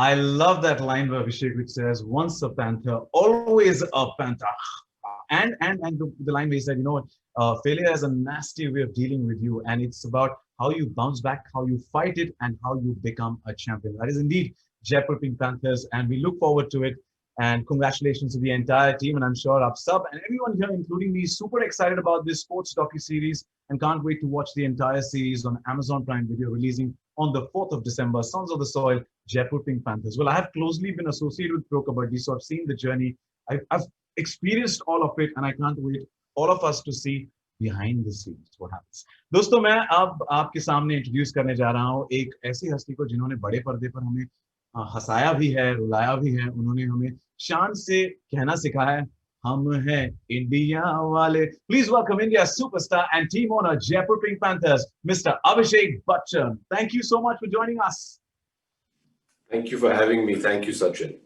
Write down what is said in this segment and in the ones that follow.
I love that line by Abhishek, which says, "Once a panther, always a panther." And the line where he said, failure is a nasty way of dealing with you, and it's about how you bounce back, how you fight it, and how you become a champion. That is indeed Jaipur Pink Panthers, and we look forward to it. And congratulations to the entire team, and I'm sure Sub and everyone here, including me, super excited about this sports docu-series and can't wait to watch the entire series on Amazon Prime Video, releasing on the 4th of December. Sons of the Soil, Jaipur Pink Panthers. Well, I have closely been associated with Pro Kabaddi, so I've seen the journey. I've experienced all of it, and I can't wait all of us to see behind the scenes what happens. दोस्तों मैं अब आपके सामने introduce करने जा रहा हूँ एक ऐसी हस्ती को जिन्होंने बड़े पर्दे पर हमें हंसाया भी है, रुलाया भी है। उन्होंने हमें शान से कहना सिखाया है, हम हैं इंडिया वाले। Please welcome India's superstar and team owner, Jaipur Pink Panthers, Mr. Abhishek Bachchan. Thank you so much for joining us. Thank you for having me. Thank you, Sachin.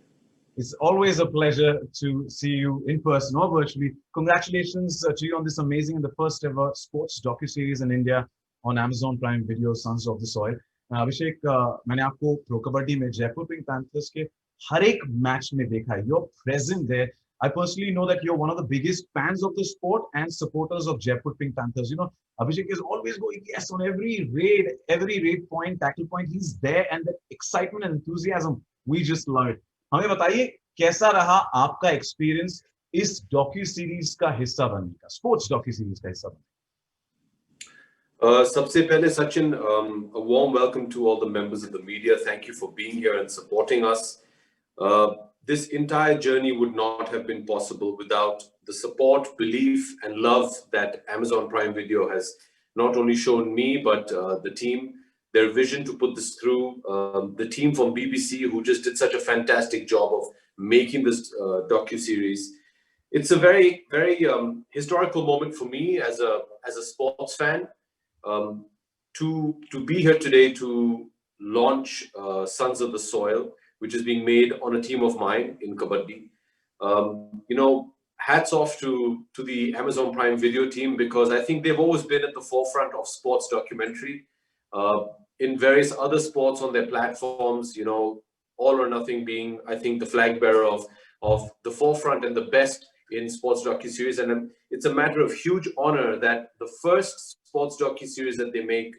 It's always a pleasure to see you in person or virtually. Congratulations to you on this amazing and the first ever sports docu-series in India on Amazon Prime Video, Sons of the Soil. अभिषेक, मैंने आपको pro kabaddi में Jaipur Pink Panthers के हर एक match में देखा है. You're present there. I personally know that you're one of the biggest fans of the sport and supporters of Jaipur Pink Panthers. You know, Abhishek is always going, yes, on every raid point, tackle point, he's there, and that excitement and enthusiasm, we just love it. हमें बताइए कैसा रहा आपका experience इस docu series का हिस्सा बनने का, स्पोर्ट्स डॉक्यू सीरीज का हिस्सा बनने का? सबसे पहले Sachin, a warm welcome to all the members of the media. Thank you for being here and supporting us. This entire journey would not have been possible without the support, belief, and love that Amazon Prime Video has not only shown me, but the team, their vision to put this through, the team from BBC who just did such a fantastic job of making this docu-series. It's a very, very historical moment for me as a sports fan. To be here today to launch Sons of the Soil, which is being made on a team of mine in Kabaddi. You know, hats off to the Amazon Prime Video team, because I think they've always been at the forefront of sports documentary. In various other sports on their platforms, you know, All or Nothing being, I think, the flag bearer of the forefront and the best in sports docu-series. And it's a matter of huge honor that the first sports docu-series that they make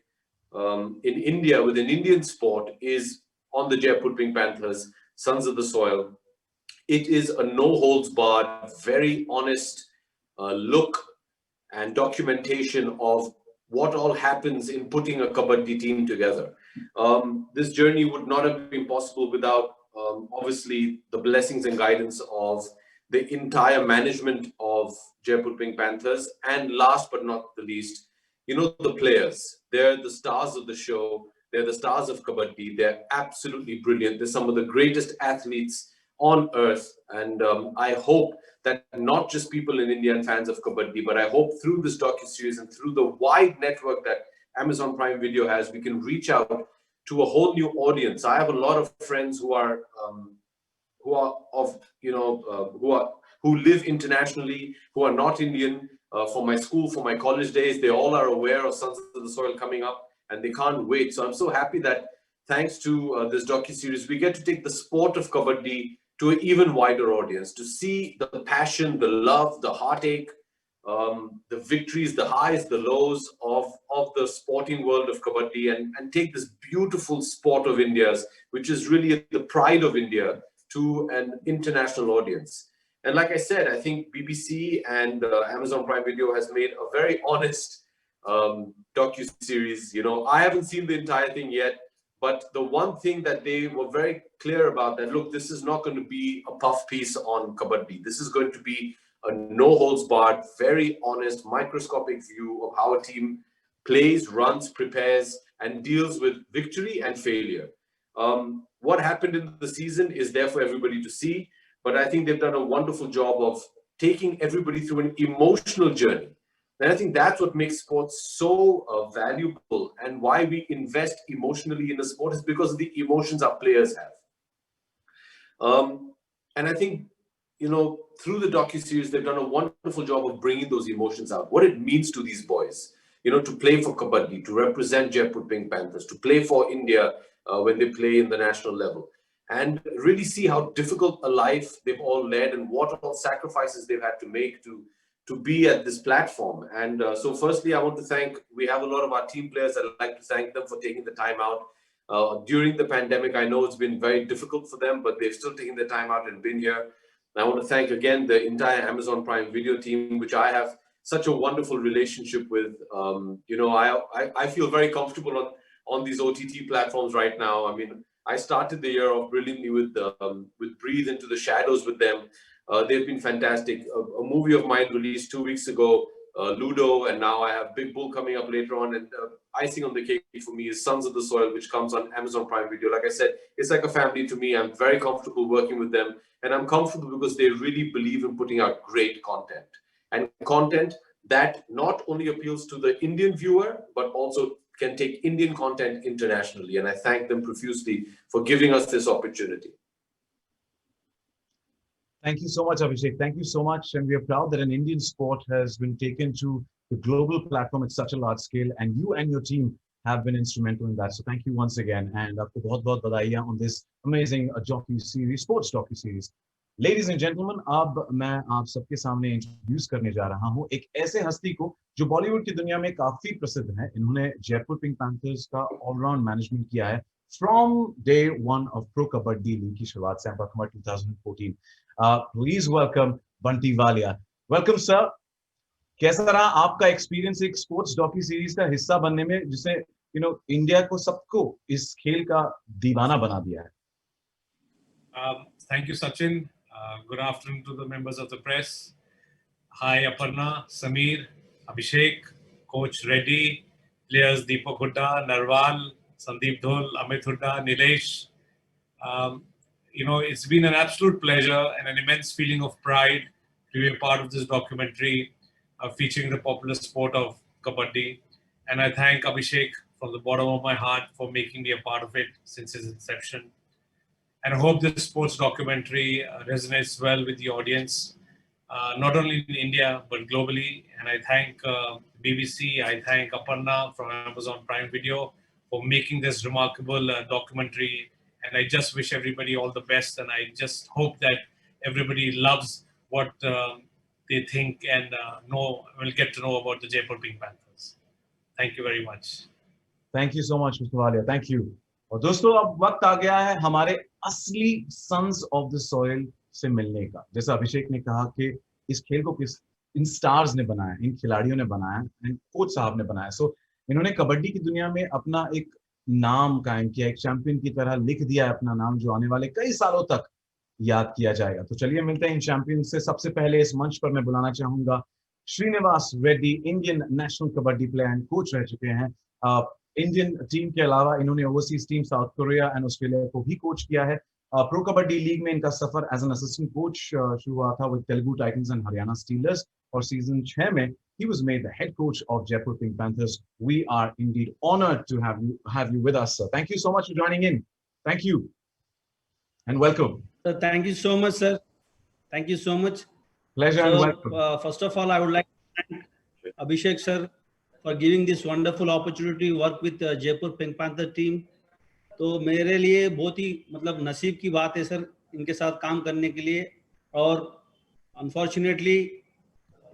in India with an Indian sport is on the Jaipur Pink Panthers, Sons of the Soil. It is a no-holds-barred, very honest look and documentation of what all happens in putting a Kabaddi team together. This journey would not have been possible without, obviously, the blessings and guidance of the entire management of Jaipur Pink Panthers. And last but not the least, you know, the players. They're the stars of the show. They're the stars of Kabaddi. They're absolutely brilliant. They're some of the greatest athletes on earth. And I hope that not just people in India and fans of Kabaddi, but I hope through this docu-series and through the wide network that Amazon Prime Video has, we can reach out to a whole new audience. I have a lot of friends who live internationally, who are not Indian. For my school, for my college days, they all are aware of Sons of the Soil coming up, and they can't wait. So I'm so happy that thanks to this docu-series, we get to take the sport of Kabaddi to an even wider audience, to see the passion, the love, the heartache, the victories, the highs, the lows of the sporting world of Kabaddi, and take this beautiful sport of India's, which is really the pride of India, to an international audience. And like I said, I think BBC and Amazon Prime Video has made a very honest docu-series. You know, I haven't seen the entire thing yet, but the one thing that they were very clear about, that look, this is not going to be a puff piece on Kabaddi. This is going to be a no-holds-barred, very honest, microscopic view of how a team plays, runs, prepares, and deals with victory and failure. What happened in the season is there for everybody to see, but I think they've done a wonderful job of taking everybody through an emotional journey. And I think that's what makes sports so valuable, and why we invest emotionally in the sport is because of the emotions our players have. And I think, you know, through the docu-series, they've done a wonderful job of bringing those emotions out, what it means to these boys, you know, to play for Kabaddi, to represent Jaipur Pink Panthers, to play for India when they play in the national level. and really see how difficult a life they've all led and what all sacrifices they've had to make to be at this platform. And so firstly, I want to thank, we have a lot of our team players. I'd like to thank them for taking the time out. During the pandemic, I know it's been very difficult for them, but they've still taken the time out and been here. And I want to thank again the entire Amazon Prime Video team, which I have such a wonderful relationship with. I feel very comfortable on these OTT platforms right now. I mean, I started the year off brilliantly with Breathe Into the Shadows with them. They've been fantastic. A movie of mine released 2 weeks ago, Ludo, and now I have Big Bull coming up later on. And icing on the cake for me is Sons of the Soil, which comes on Amazon Prime Video. Like I said, it's like a family to me. I'm very comfortable working with them, and I'm comfortable because they really believe in putting out great content, and content that not only appeals to the Indian viewer, but also can take Indian content internationally. And I thank them profusely for giving us this opportunity. Thank you so much, Abhishek. Thank you so much. And we are proud that an Indian sport has been taken to the global platform at such a large scale, and you and your team have been instrumental in that. So thank you once again. And aapko bahut badaiyan on this amazing jockey series, sports jockey series. Ladies and gentlemen, अब मैं आप सबके सामने introduce करने जा रहा हूं एक ऐसे हस्ती को जो बॉलीवुड की दुनिया में काफी प्रसिद्ध है। इन्होंने जयपुर पिंक पैंथर्स का ऑलराउंड मैनेजमेंट किया है from day one of pro kabaddi league की शुरुआत से। 2014। Please welcome Bunty Walia. Welcome, sir. कैसा रहा आपका एक्सपीरियंस एक स्पोर्ट्स डॉक्यू सीरीज का हिस्सा बनने में, जिसे इंडिया को सबको इस खेल का दीवाना बना दिया है? Thank you, Sachin. Good afternoon to the members of the press. Hi, Aparna, Sameer, Abhishek, Coach Reddy, players Deepak Hooda, Narwal, Sandeep Dhol, Amit Hooda, Nilesh. It's been an absolute pleasure and an immense feeling of pride to be a part of this documentary featuring the popular sport of Kabaddi. And I thank Abhishek from the bottom of my heart for making me a part of it since its inception. And I hope this sports documentary resonates well with the audience, not only in India, but globally. And I thank BBC, I thank Aparna from Amazon Prime Video for making this remarkable documentary. And I just wish everybody all the best. And I just hope that everybody loves what they think and will get to know about the Jaipur Pink Panthers. Thank you very much. Thank you so much, Mr. Walia. Thank you. और दोस्तों, अब वक्त आ गया है हमारे असली sons of the soil से मिलने का। जैसा अभिषेक ने कहा कि इस खेल को इन स्टार्स ने बनाया, इन खिलाड़ियों ने बनाया, इन कोच साहब ने बनाया। सो इन्होंने कबड्डी की दुनिया में अपना एक नाम कायम किया, एक चैंपियन की तरह लिख दिया अपना नाम, जो आने वाले कई सालों तक याद किया जाएगा। तो चलिए मिलते हैं इन चैंपियन से। सबसे पहले इस मंच पर मैं बुलाना चाहूंगा Srinivas Reddy, Indian national kabaddi player and coach रह चुके हैं। इंडियन टीम के अलावा इन्होंने overseas team South Korea and Australia को भी कोच किया है। प्रो कबड्डी लीग में इनका सफर एज एन असिस्टेंट कोच शुरू हुआ था with Telugu Titans and Haryana stealers, और सीजन 6 में he was made the head coach of Jaipur Pink Panthers. We are indeed honored to have you with us, sir. Thank you so much for joining in. Thank you and welcome. Thank you so much, sir. Thank you so much. Pleasure and welcome. First of all, I would like to thank Abhishek sir for giving this wonderful opportunity to work with Jaipur Pink Panther team. तो मेरे लिए बहुत ही नसीब की बात है sir इनके साथ काम करने के लिए, और अनफॉर्चुनेटली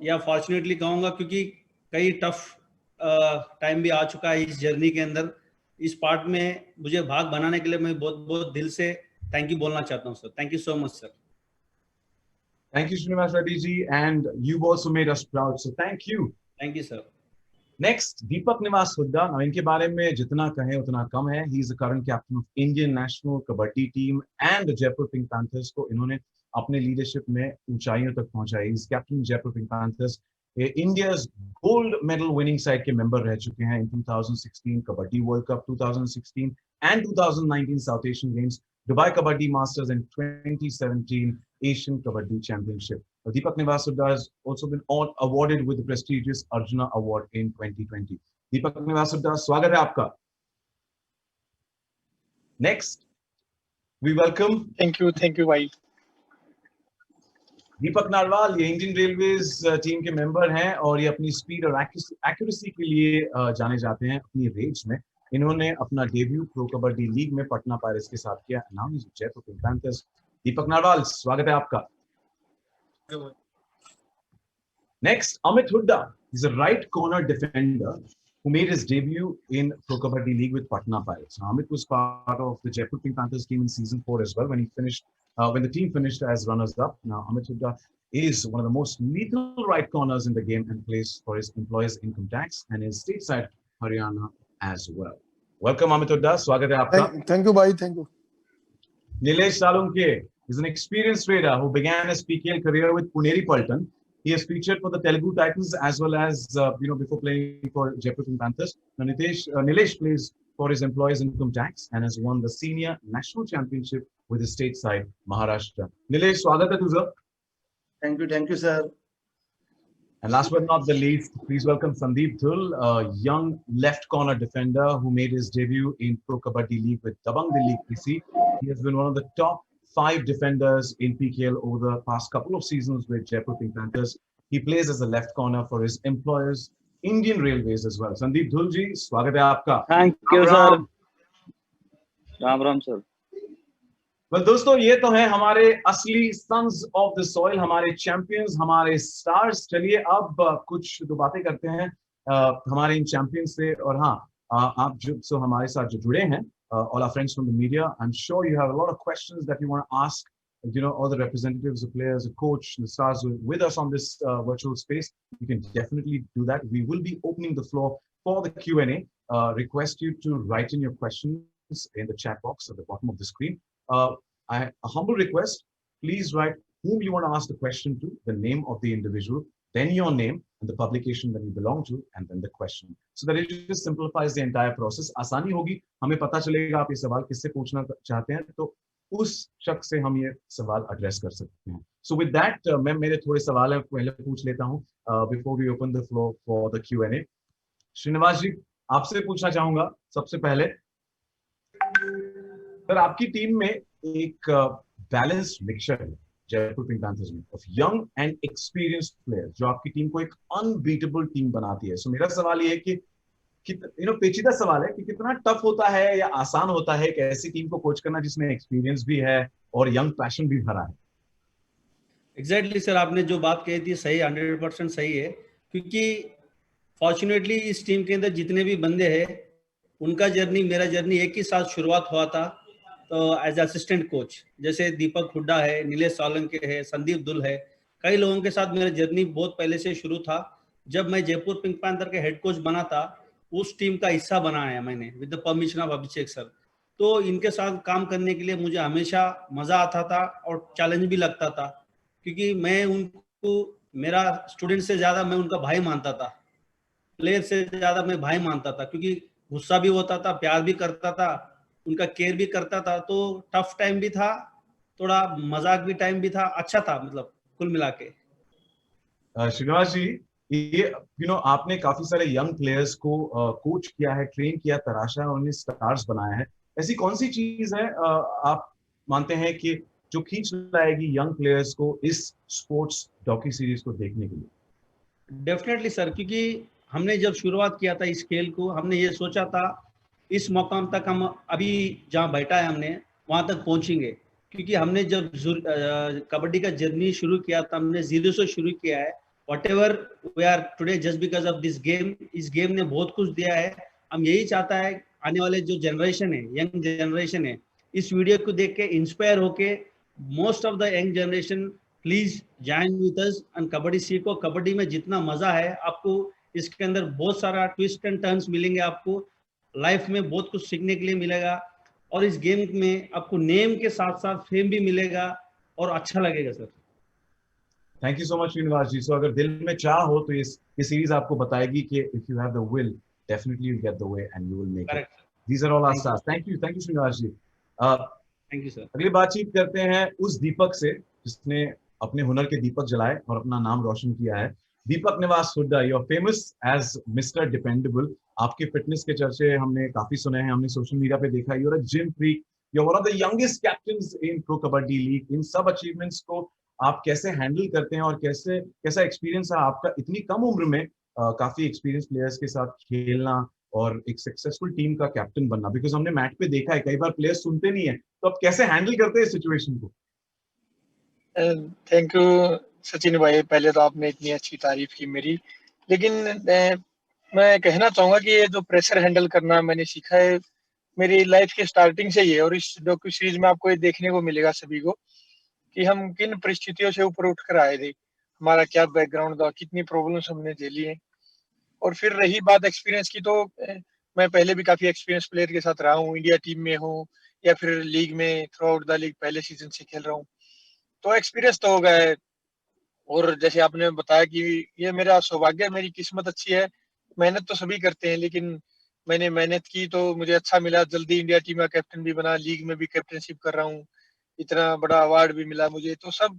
या फॉर्चुनेटली कहूँगा क्योंकि कई टफ टाइम भी आ चुका है इस जर्नी के अंदर। इस पार्ट में मुझे भाग बनाने के लिए मैं बहुत बहुत दिल से थैंक यू बोलना चाहता हूँ sir. Thank you so much sir. Thank you, Srinivas Reddy ji, and you've also made us proud. So thank you. Thank you, sir. Next, Deepak Nivas Hooda. Now, इनके बारे में जितना कहें उतना कम है। He is the current captain of Indian national kabaddi team and the Jaipur Pink Panthers को इन्होंने अपने लीडरशिप में ऊंचाइयों तक पहुंचाई। He is captain Jaipur Pink Panthers, India's gold medal winning side के member रह चुके हैं in 2016 Kabaddi World Cup, 2016 and 2019 South Asian Games, Dubai Kabaddi Masters and 2017 Asian Kabaddi Championship. Deepak Nivas Hooda has also been awarded with the prestigious Arjuna Award in 2020. Deepak Nivas Hooda, स्वागत है आपका। Next, we welcome. Thank you, भाई। दीपक narwhal, ये Indian railways team के member हैं और ये अपनी स्पीड और एक्यूरेसी के लिए जाने जाते हैं अपनी रेस में। इन्होंने अपना डेब्यू प्रो कबड्डी लीग में पटना पायरेट्स के साथ किया। Now is Jaipur Pink panthers. Deepak narwhal, स्वागत है आपका। Next, Amit Hudda. He's a right corner defender who made his debut in Pro Kabaddi League with Patna Pirates. Now, Amit was part of the Jaipur Pink Panthers team in season 4 as well when the team finished as runners-up. Now, Amit Hudda is one of the most lethal right corners in the game and plays for his employers' income tax and his stateside Haryana as well. Welcome, Amit Hudda. Swagat hai aapka. Thank you, bhai. Thank you. Nilesh Salunke is an experienced raider who began his PKL career with Puneri Paltan. He has featured for the Telugu Titans as well as before playing for Jaipur Pink Panthers. Now, Nilesh plays for his employers' income tax and has won the senior national championship with his state side Maharashtra. Nilesh, swagat hai tuja. Thank you, sir. And last but not the least, please welcome Sandeep Dhul, a young left corner defender who made his debut in Pro Kabaddi League with Dabang Delhi PC. He has been one of the top 5 defenders in PKL over the past couple of seasons with Jaipur Pink Panthers. He plays as a left corner for his employers, Indian Railways as well. Sandeep Dhul ji, swagat hai aapka. Thank you, sir. Ram Ram, sir. Well, दोस्तों ये तो है हमारे असली sons of the soil, हमारे champions, हमारे stars. चलिए अब कुछ दो बातें करते हैं हमारे इन champions से। और हाँ, आप जो हमारे साथ जो जुड़े हैं, all our friends from the media, I'm sure you have a lot of questions that you want to ask, all the representatives, the players, the coach, the stars with us on this virtual space. You can definitely do that. We will be opening the floor for the Q&A. Request you to write in your questions in the chat box at the bottom of the screen. A humble request, please write whom you want to ask the question to, the name of the individual, then your name and the publication that you belong to, and then the question. So that it just simplifies the entire process. आसानी होगी, हमें पता चलेगा आप ये सवाल किससे पूछना चाहते हैं, तो उस शख्स से हम ये सवाल एड्रेस कर सकते हैं. So with that, मैं मेरे थोड़े सवाल हैं पहले पूछ लेता हूँ before we open the floor for the Q&A. Srinivas जी, आपसे पूछना चाहूंगा सबसे पहले, सर आपकी टीम में एक बैलेंस्ड मिक्सचर है जयपुर पिंक पैंथर्स में of young and experienced players जो आपकी टीम को एक अनबीटेबल टीम बनाती है. सो मेरा सवाल ये है कि पेचीदा सवाल है कि कितना टफ होता है या आसान होता है एक ऐसी टीम को कोच करना जिसमें एक्सपीरियंस भी है और यंग पैशन भी भरा है. एग्जैक्टली सर, आपने जो बात कही थी सही, 100% सही है, क्योंकि फॉर्चुनेटली इस टीम के अंदर जितने भी बंदे हैं उनका जर्नी मेरा जर्नी एक ही साथ शुरुआत हुआ था. तो एज असिस्टेंट कोच जैसे दीपक हुड्डा है, नीलेश सोलंकी है, संदीप दुल है, कई लोगों के साथ मेरा जर्नी बहुत पहले से शुरू था. जब मैं जयपुर पिंक पैंथर के हेड कोच बना था उस टीम का हिस्सा बनाया मैंने with the permission of Abhishek sir. तो इनके साथ काम करने के लिए मुझे हमेशा मजा आता था और चैलेंज भी लगता था, क्योंकि मैं उनको मेरा स्टूडेंट से ज्यादा मैं उनका भाई मानता था, प्लेयर से ज्यादा मैं भाई मानता था, क्योंकि गुस्सा भी होता था, प्यार भी करता था, उनका केयर भी करता था. तो टफ टाइम भी था, थोड़ा मजाक भी टाइम भी था, अच्छा था, मतलब कुल मिला के. श्रीनिवास जी, ये आपने काफी सारे यंग प्लेयर्स को कोच किया है, ट्रेन किया, तराशा है और उन्हें स्टार्स बनाया है. ऐसी कौन सी चीज है आप मानते हैं कि जो खींच लाएगी यंग प्लेयर्स को इस स्पोर्ट्स डॉक्यू सीरीज को देखने के लिए? डेफिनेटली सर, क्योंकि हमने जब शुरुआत किया था इस खेल को, हमने ये सोचा था इस मुकाम तक हम अभी जहाँ बैठा है हमने वहां तक पहुंचेंगे, क्योंकि हमने जब कबड्डी का जर्नी शुरू किया था हमने 0 से शुरू किया है. whatever we are today just because of this game, इस गेम ने बहुत कुछ दिया है. हम यही चाहता है आने वाले जो जनरेशन है, यंग जनरेशन है, इस वीडियो को देख के इंस्पायर होके most of the young generation please join with us and kabaddi सीखो. कबड्डी में जितना मजा है आपको इसके अंदर बहुत सारा ट्विस्ट एंड टर्न्स मिलेंगे, आपको लाइफ में बहुत कुछ सीखने के लिए मिलेगा, और इस गेम में आपको नेम के साथ साथ फेम भी मिलेगा और अच्छा लगेगा sir. Thank you so much Srinivas ji. So अगर दिल में चाह हो तो ये सीरीज आपको बताएगी कि if you have the will definitely you get the way and you will make it. These are all our stars. Thank you Srinivas ji. Thank you sir. अगली बातचीत करते हैं उस दीपक से जिसने अपने हुनर के दीपक जलाए और अपना नाम रोशन किया है. Deepak Niwas Hooda, you are famous as mister dependable. आपके फिटनेस के चर्चे हमने काफी सुने हैं, हमने सोशल मीडिया पे देखा. You are a gym freak, you are one of the youngest captains in pro kabaddi league. इन सब अचीवमेंट्स को आप कैसे हैंडल करते हैं और कैसा एक्सपीरियंस है आपका इतनी कम उम्र में काफी एक्सपीरियंस प्लेयर्स के साथ खेलना, और एक सक्सेसफुल टीम का कैप्टन बनना? बिकॉज हमने मैच पे देखा है कई बार प्लेयर्स सुनते नहीं है, तो आप कैसे हैंडल करते हैं सिचुएशन को? थैंक यू सचिन भाई, पहले तो आपने इतनी अच्छी तारीफ की मेरी, लेकिन मैं कहना चाहूंगा कि ये जो प्रेशर हैंडल करना मैंने सीखा है मेरी लाइफ के स्टार्टिंग से ही है, और इस डॉक्यू सीरीज में आपको ये देखने को मिलेगा सभी को कि हम किन परिस्थितियों से ऊपर उठकर आए थे, हमारा क्या बैकग्राउंड था, कितनी प्रॉब्लम्स हमने झेली है। और फिर रही बात एक्सपीरियंस की, तो मैं पहले भी काफी एक्सपीरियंस प्लेयर के साथ रहा हूँ, इंडिया टीम में हूँ या फिर लीग में थ्रू आउट द लीग पहले सीजन से खेल रहा हूँ, तो एक्सपीरियंस तो हो गया है। और जैसे आपने बताया कि ये मेरा सौभाग्य है, मेरी किस्मत अच्छी है। मेहनत तो सभी करते हैं, लेकिन मैंने मेहनत की तो मुझे अच्छा मिला, जल्दी इंडिया टीम का कैप्टन भी बना, लीग में भी कैप्टनशिप कर रहा हूँ, इतना बड़ा अवार्ड भी मिला मुझे, तो सब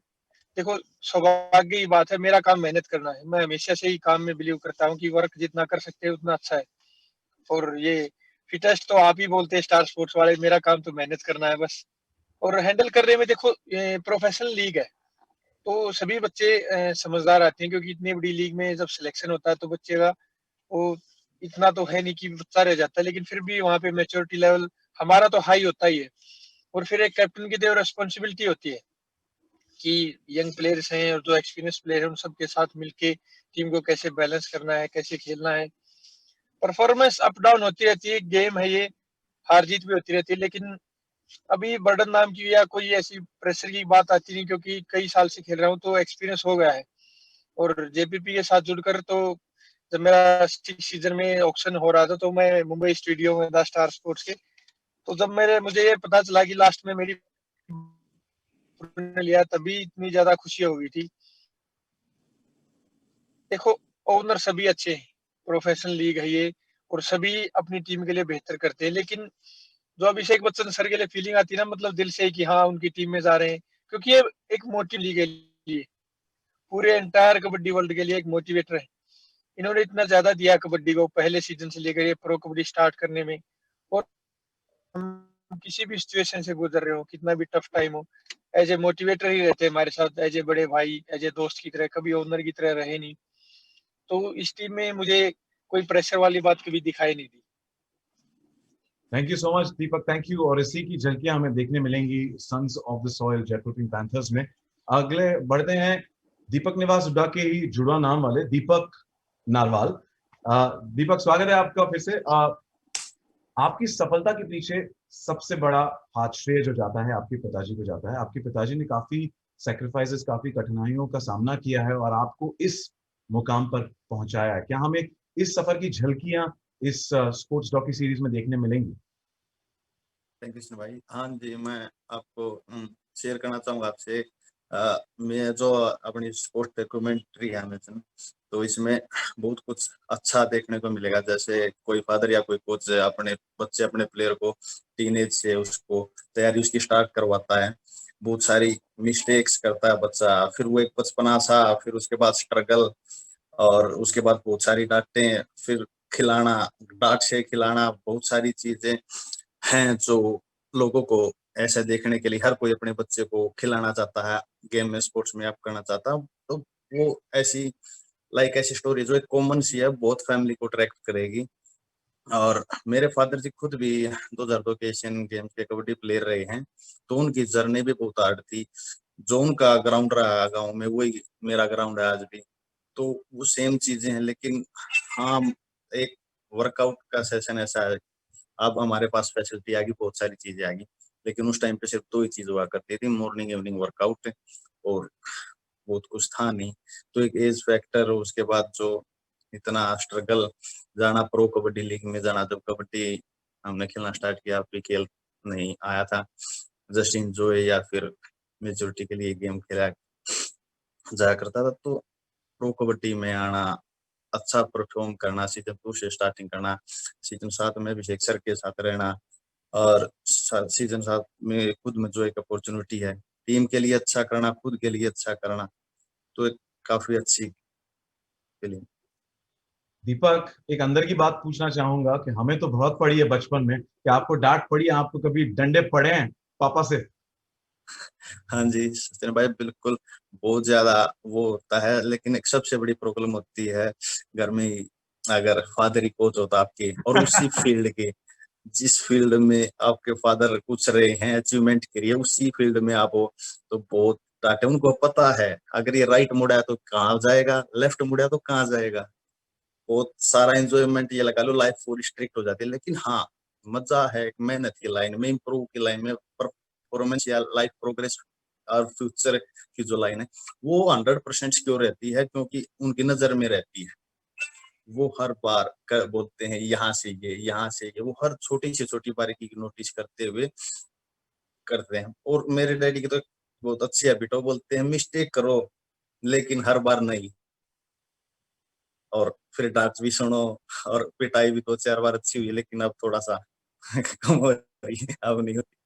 देखो सौभाग्य की बात है। मेरा काम मेहनत करना है, मैं हमेशा से ही काम में बिलीव करता हूँ कि वर्क जितना कर सकते हैं उतना अच्छा है। और ये फिटेस्ट तो आप ही बोलते हैं स्टार स्पोर्ट्स वाले, मेरा काम तो मेहनत करना है बस। और हैंडल करने में देखो प्रोफेशनल लीग है, तो सभी बच्चे समझदार आते हैं, क्योंकि इतनी बड़ी लीग में जब सिलेक्शन होता है तो बच्चे का वो इतना तो है नहीं कि बच्चा रह जाता है, लेकिन फिर भी वहाँ पे मेच्योरिटी लेवल हमारा तो हाई होता ही है। और फिर एक कैप्टन की तो रिस्पॉन्सिबिलिटी होती है कि यंग प्लेयर्स हैं और जो एक्सपीरियंस प्लेयर हैं उन सबके साथ मिलके टीम को कैसे बैलेंस करना है, कैसे खेलना है। परफॉर्मेंस अप डाउन होती रहती है, गेम है ये, हार जीत भी होती रहती है, लेकिन अभी बर्डन नाम की या कोई ऐसी प्रेशर की बात आती नहीं, क्योंकि कई साल से खेल रहा हूँ तो एक्सपीरियंस हो गया है। और जेपीपी के साथ जुड़कर तो जब मेरा सिक्स सीजन में ऑक्शन हो रहा था तो मैं मुंबई स्टूडियो में था स्टार स्पोर्ट्स के, तो जब मेरे मुझे ये पता चला कि लास्ट में मेरी ने लिया, तभी इतनी ज्यादा खुशी हो गई थी। देखो ओनर सभी अच्छे हैं, प्रोफेशनल लीग है ये, और सभी अपनी टीम के लिए बेहतर करते हैं, लेकिन जो अभिषेक बच्चन सर के लिए फीलिंग आती है ना, मतलब दिल से कि हाँ उनकी टीम में जा रहे हैं, क्योंकि ये एक मोटिव लीग है लिए, पूरे एंटायर कबड्डी वर्ल्ड के लिए एक मोटिवेटर है। इन्होंने इतना ज्यादा दिया कबड्डी को पहले सीजन से लेकर ये प्रो कबड्डी स्टार्ट करने में। और हम किसी भी सिचुएशन से गुजर रहे हो, कितना भी टफ टाइम हो, एज ए मोटिवेटर ही रहते हैं हमारे साथ, एज ए बड़े भाई, एज ए दोस्त की तरह, कभी ओनर की तरह रहे नहीं। तो इस टीम में मुझे कोई प्रेशर वाली बात कभी दिखाई नहीं दी। Thank you so much Deepak, thank you. और इसी की झलकियां हमें देखने मिलेंगी sons of the soil Jaipur Pink Panthers में। अगले बढ़ते हैं दीपक निवास हुड्डा के ही जुड़वा नाम वाले दीपक नारवाल। दीपक, स्वागत है आपका फिर से। आपकी सफलता के पीछे सबसे बड़ा हाथ श्रेय जो जाता है आपके पिताजी को जाता है। आपके पिताजी ने काफी सेक्रीफाइसेस, काफी कठिनाइयों का सामना किया है और आपको इस मुकाम पर पहुंचाया है। क्या हमें इस सफर की झलकियां इस स्पोर्ट्स डॉक्यू सीरीज में देखने मिलेंगी? थैंक यू कृष्ण भाई। हाँ जी, मैं आपको शेयर करना चाहूंगा आपसे। मैं जो अपनी स्पोर्ट डॉक्यूमेंट्री है अमेजन, तो इसमें बहुत कुछ अच्छा देखने को मिलेगा। जैसे कोई फादर या कोई कोच अपने बच्चे, अपने प्लेयर को टीनेज से उसको तैयारी उसकी स्टार्ट करवाता है, बहुत सारी मिस्टेक्स करता है बच्चा, फिर वो एक बचपना सा, फिर उसके बाद स्ट्रगल, और उसके बाद बहुत सारी डांटें, फिर खिलाना, डांट से खिलाना, बहुत सारी चीजें हैं जो लोगों को ऐसे देखने के लिए हर कोई अपने बच्चे को खिलाना चाहता है, गेम में स्पोर्ट्स में आप करना चाहता है। तो वो ऐसी ऐसी स्टोरी जो एक कॉमन सी है, बहुत फैमिली को अट्रैक्ट करेगी। और मेरे फादर जी खुद भी 2002 के एशियन गेम्स के कबड्डी प्लेयर रहे हैं, तो उनकी जर्नी भी बहुत हार्ड थी। जो उनका ग्राउंड रहा गाँव में, वही मेरा ग्राउंड है आज भी, तो वो सेम चीजें हैं। लेकिन हाँ, एक वर्कआउट का सेशन ऐसा है, अब हमारे पास फैसिलिटी आ गई, बहुत सारी चीजें आ गई, लेकिन उस टाइम पे सिर्फ दो ही चीज हुआ करती थी, मॉर्निंग इवनिंग वर्कआउट, और बहुत कुछ था नहीं। तो एक एज फैक्टर, उसके बाद जो इतना स्ट्रगल, जाना प्रो कबड्डी लीग में जाना, जब कबड्डी हमने खेलना स्टार्ट किया, अभी खेल नहीं आया था, जस्ट इंजॉय या फिर मेजोरिटी के लिए गेम खेला जाया करता था। तो प्रो कबड्डी में आना, अच्छा परफॉर्म करना, सीजन 2 से स्टार्टिंग करना, सीजन 7 में अभिषेक सर के साथ रहना, और सीजन 7 में खुद में जो एक अपॉर्चुनिटी है टीम के लिए अच्छा करना, खुद के लिए अच्छा करना, तो एक काफी अच्छी फीलिंग। दीपक, एक अंदर की बात पूछना चाहूंगा कि हमें तो बहुत पड़ी है बचपन में, कि आपको डांट पड़ी है, आपको कभी डंडे पड़े हैं पापा से? हाँ जी सचिन भाई, बिल्कुल, बहुत ज्यादा वो होता है, लेकिन एक सबसे बड़ी प्रॉब्लम होती है घर में ही अगर फादर ही कोच होता आपके और उसी फील्ड के, जिस फील्ड में आपके फादर कुछ रहे हैं अचीवमेंट के लिए, उसी फील्ड में आप हो, तो बहुत टाटे उनको पता है अगर ये राइट मुड़ा है तो कहाँ जाएगा, लेफ्ट मुड़ा तो कहाँ जाएगा। बहुत सारा एंजॉयमेंट ये लगा लो, लाइफ पूरी स्ट्रिक्ट हो जाती है। लेकिन हाँ, मजा है मेहनत की लाइन में, इम्प्रूव की लाइन में, परफॉर्मेंस या लाइफ प्रोग्रेस और फ्यूचर की जो लाइन है वो 100% सिक्योर रहती है, क्योंकि उनकी नजर में रहती है। वो हर बार बोलते हैं यहाँ से ये, यहाँ से ये, वो हर छोटी से छोटी बारीकी की नोटिस करते हुए करते हैं। और मेरे डैडी की तो बहुत अच्छी हैबिट है, बोलते हैं मिस्टेक करो लेकिन हर बार नहीं, और फिर डांट भी सुनो और पिटाई भी 2-4 बार अच्छी हुई, लेकिन अब थोड़ा सा कम हो रही है, अब नहीं होती।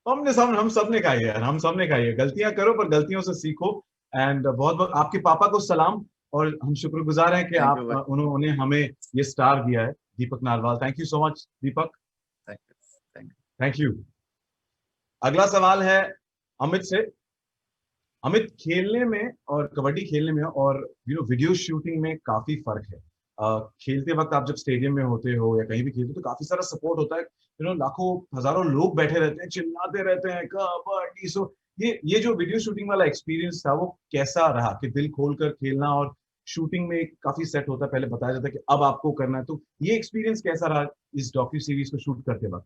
हम सब ने कहा है यार, हम सब ने कहा है गलतियां करो पर गलतियों से सीखो। एंड बहुत बहुत आपके पापा को सलाम, और हम शुक्रगुजार हैं कि Thank आप you, उन्होंने हमें ये स्टार दिया है, Deepak Narwal. Thank you so much Deepak, thank you. Thank you. अगला सवाल है अमित से। अमित, खेलने में और कबड्डी खेलने में और वीडियो शूटिंग में काफी फर्क है। खेलते वक्त आप जब स्टेडियम में होते हो या कहीं भी खेलते हो तो काफी सारा सपोर्ट होता है, लाखों हजारों लोग बैठे रहते हैं, चिल्लाते रहते हैं कबड्डी। सो ये जो वीडियो शूटिंग वाला एक्सपीरियंस था वो कैसा रहा, कि दिल खोलकर खेलना और शूटिंग में काफी सेट होता है, पहले बताया जाता है कि अब आपको करना है, तो ये एक्सपीरियंस कैसा रहा इस डॉक्यू सीरीज को शूट करते वक्त?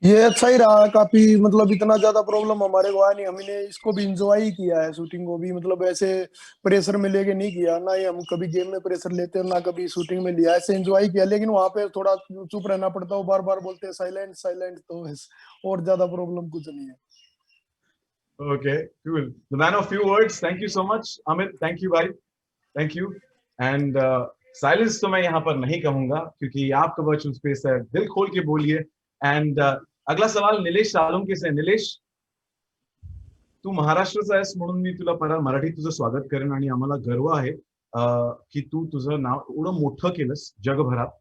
ये अच्छा ही रहा काफी, मतलब इतना ज्यादा प्रॉब्लम हमारे को आया नहीं। हमने इसको भी इंजॉय ही किया है, शूटिंग को भी, मतलब ऐसे प्रेशर में लेके नहीं किया ना ही हम कभी गेम में प्रेशर लेते हैं ना कभी शूटिंग में लिया, ऐसे एंजॉय किया। लेकिन वहां पे थोड़ा चुप रहना पड़ता है, बार बार बोलते हैं साइलेंट साइलेंट, तो बस और ज्यादा प्रॉब्लम कुछ नहीं है। Okay, cool. The man of few words. Thank you so much, Amit. Thank you, भाई. Thank you. And साइलेंस तो मैं यहाँ पर नहीं कहूंगा क्योंकि आपका वर्चुअल स्पेस है, दिल खोल के बोलिए। एंड अगला सवाल निलेश साळुंके से। निलेश, तू महाराष्ट्राचा आहेस म्हणून मी तुला परत मराठीत तुझं स्वागत करेन, आणि आम्हाला गर्व आहे की तू तुझं नाव एवढं मोठं केलंस जगभरात,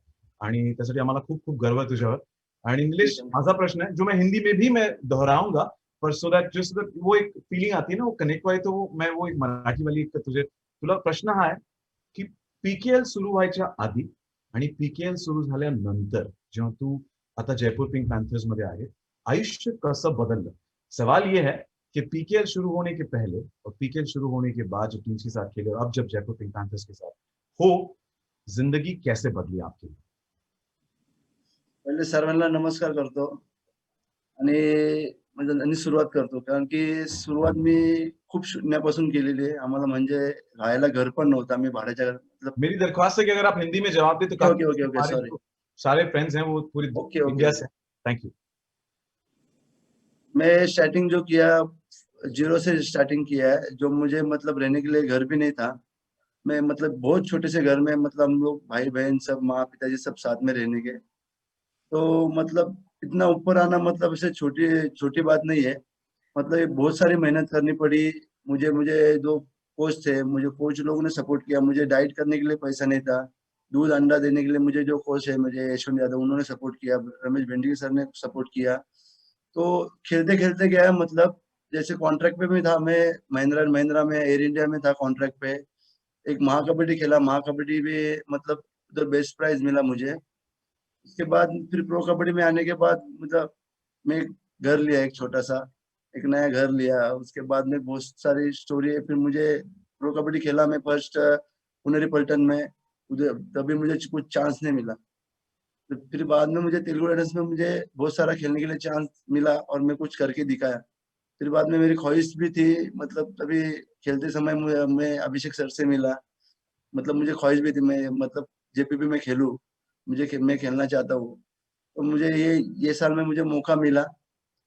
आणि त्यासाठी आम्हाला खूप खूप गर्व आहे तुझ्यावर। आणि निलेश, माझा प्रश्न है जो मैं हिंदी में भी मैं दोहराऊंगा, पर सो दैट जो वो एक फीलिंग आती है ना, वो कनेक्ट व्हाय, तो मैं वो एक मराठी वाली एक तुला प्रश्न हा आहे की पीकेएल सुरू व्हायच्या आधी आणि पीकेएल सुरू झाल्यानंतर जेव्हा तू आता जयपुर पिंक पॅन्थर्स मध्ये आहे, आयुष्य कसं बदललं? सवाल ये है कि पीकेएल शुरू होने के पहले और पीकेएल शुरू होने के बाद जो टीम के साथ खेले, अब जब जयपुर पिंक पैंथर्स के साथ हो, जिंदगी कैसे बदली आपकी? पहिले सर्वांना नमस्कार करतो आणि सुरुवात करतो, कारण की सुरुवात मी खूप शून्यापासून केलेली आहे। आम्हाला म्हणजे राहायला घर पण नव्हतं, आम्ही भाड्याच्या मतलब मेरी दरख्वास्त है कि अगर आप हिंदी में जवाब दें तो ओके ओके ओके हमारे सॉरी जो सारे फ्रेंड्स हैं वो पूरी ओके ओके इंडिया से। Thank you. मैं स्टार्टिंग जो किया 0 से स्टार्टिंग किया है, जो मुझे मतलब रहने के लिए घर भी नहीं था। मैं मतलब बहुत छोटे से घर में, मतलब हम लोग भाई बहन सब, माँ पिताजी सब साथ में रहने के, तो मतलब इतना ऊपर आना मतलब ऐसे छोटी छोटी बात नहीं है। मतलब ये बहुत सारी मेहनत करनी पड़ी मुझे। मुझे जो कोच थे, मुझे कोच लोगों ने सपोर्ट किया। मुझे डाइट करने के लिए पैसा नहीं था, दूध अंडा देने के लिए मुझे जो कोच है मुझे यशवंत यादव, उन्होंने सपोर्ट किया, रमेश भेंडी सर ने सपोर्ट किया। तो खेलते खेलते गया, मतलब जैसे कॉन्ट्रैक्ट पे भी था, मैं महिंद्रा एंड महिंद्रा में एयर इंडिया में था कॉन्ट्रैक्ट पे। एक महाकबड्डी खेला, महाकबड्डी भी मतलब उधर बेस्ट प्राइज मिला मुझे। उसके बाद फिर प्रो कबड्डी में आने के बाद मतलब मैं घर लिया, एक छोटा सा एक नया घर लिया। उसके बाद में बहुत सारी स्टोरी है। फिर मुझे प्रो कबड्डी खेला मैं फर्स्ट पुनेरी पल्टन में, उधर तभी मुझे कुछ चांस नहीं मिला। तो फिर बाद में मुझे तेलुगु राइडर्स में मुझे बहुत सारा खेलने के लिए चांस मिला और मैं कुछ करके दिखाया। फिर बाद में मेरी ख्वाहिश भी थी, मतलब तभी खेलते समय मैं अभिषेक सर से मिला। मतलब मुझे ख्वाहिश भी थी, मैं मतलब जेपीपी में खेलूं, मैं खेलना चाहता हूँ। तो मुझे ये साल में मुझे मौका मिला,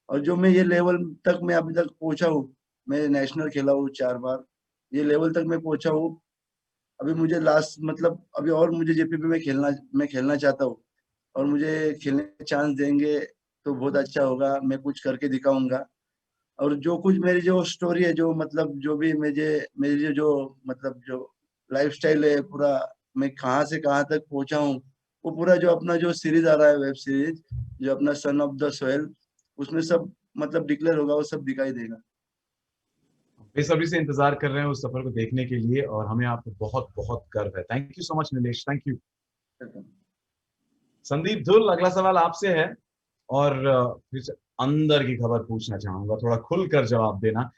और जो मैं ये लेवल तक मैं अभी तक पहुंचा हूँ, मैं नेशनल खेला हूँ 4 बार, ये लेवल तक मैं पहुंचा हूँ। अभी मुझे लास्ट मतलब अभी और मुझे जेपीपी में मैं खेलना चाहता हूँ, और मुझे खेलने का चांस देंगे तो बहुत अच्छा होगा, मैं कुछ करके दिखाऊंगा। और जो कुछ मेरी जो स्टोरी है, जो मतलब जो भी मेरी जो मतलब जो लाइफस्टाइल है पूरा, मैं कहाँ से कहाँ तक पहुंचा हूँ, वो पूरा जो अपना जो सीरीज आ रहा है, वेब सीरीज जो अपना सन ऑफ द सोइल, उसमें सब मतलब डिक्लेयर होगा, वो सब दिखाई देगा। बेसब्री से इंतजार कर रहे हैं उस सफर को देखने के लिए और हमें आप पे बहुत बहुत गर्व है। Thank you so much Nilesh, thank you. Sandeep धुल, अगला सवाल आपसे है और फिर से अंदर की खबर पूछना चाहूंगा, थोड़ा खुलकर जवाब देना।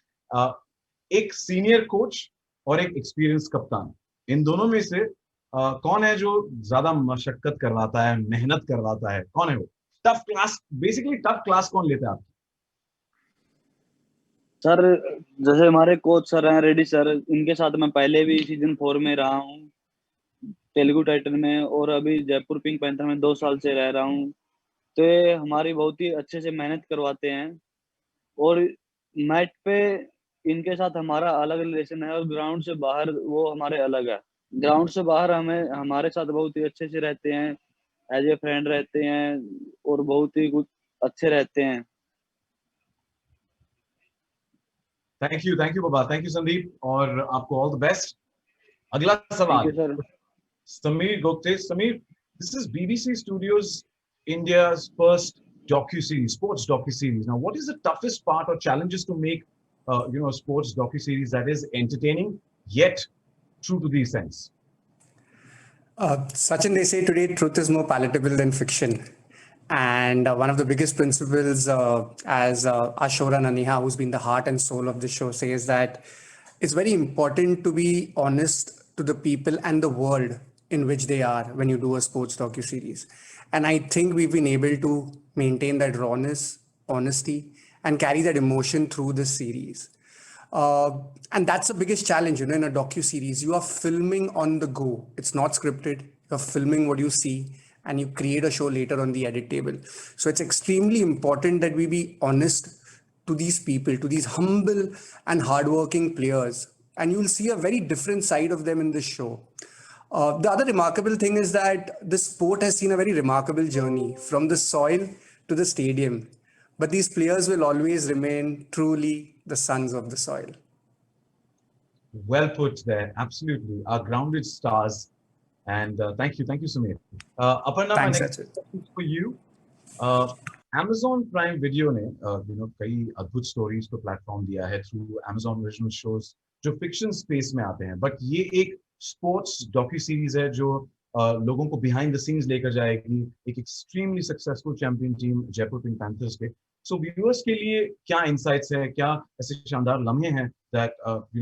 एक सीनियर कोच और एक एक्सपीरियंस कप्तान, इन दोनों में से कौन है जो ज्यादा मशक्कत करवाता है, मेहनत करवाता है, कौन है वो? Tough class, basically tough class कौन लेता है आप? सर जैसे हमारे कोच सर हैं रेड्डी सर, इनके साथ मैं पहले भी सीजन 4 में रहा हूँ, तेलुगु टाइटन में, और अभी जयपुर पिंक पैंथर में 2 साल से रह रहा हूँ। तो ये हमारी बहुत ही अच्छे से मेहनत करवाते हैं, और मैच पे इनके साथ हमारा अलग रिलेशन है, और ग्राउंड से बाहर वो हमारे अलग है। ग्राउंड से बाहर हमें हमारे साथ बहुत ही अच्छे से रहते हैं, एज ए फ्रेंड रहते हैं, और बहुत ही कुछ अच्छे रहते हैं। Thank you Baba, thank you Sandeep, और आपको ऑल द बेस्ट। अगला थैंक सवाल you sir. Samir Gupte. Samir, this is BBC Studios India's first docu-series, sports docu-series. Now, what is the toughest part or challenges to make, a sports docu-series that is entertaining yet true to the essence? Sachin, they say today truth is more palatable than fiction. And one of the biggest principles, as Ashora Naniha, who's been the heart and soul of the show, says that it's very important to be honest to the people and the world in which they are when you do a sports docu-series. And I think we've been able to maintain that rawness, honesty, and carry that emotion through this series. And that's the biggest challenge, in a docu-series. You are filming on the go. It's not scripted. You're filming what you see, and you create a show later on the edit table. So it's extremely important that we be honest to these people, to these humble and hardworking players. And you'll see a very different side of them in this show. The other remarkable thing is that the sport has seen a very remarkable journey from the soil to the stadium. But these players will always remain truly the sons of the soil. Well put there, absolutely. Our grounded stars. And thank you, Samir. Aparna, Thanks, my next Sachin. question is for you. Amazon Prime Video ने कई अद्भुत stories को platform दिया है through Amazon original shows जो fiction space में आते हैं, बट ये एक स्पोर्ट्स डॉक्यू सीरीज है जो लोगों को बिहाइंड द सीन्स लेकर जाएगी एक extremely successful champion team Jaipur Pink Panthers के। सो व्यूअर्स के लिए क्या इनसाइट्स है, क्या ऐसे शानदार लम्हे हैं that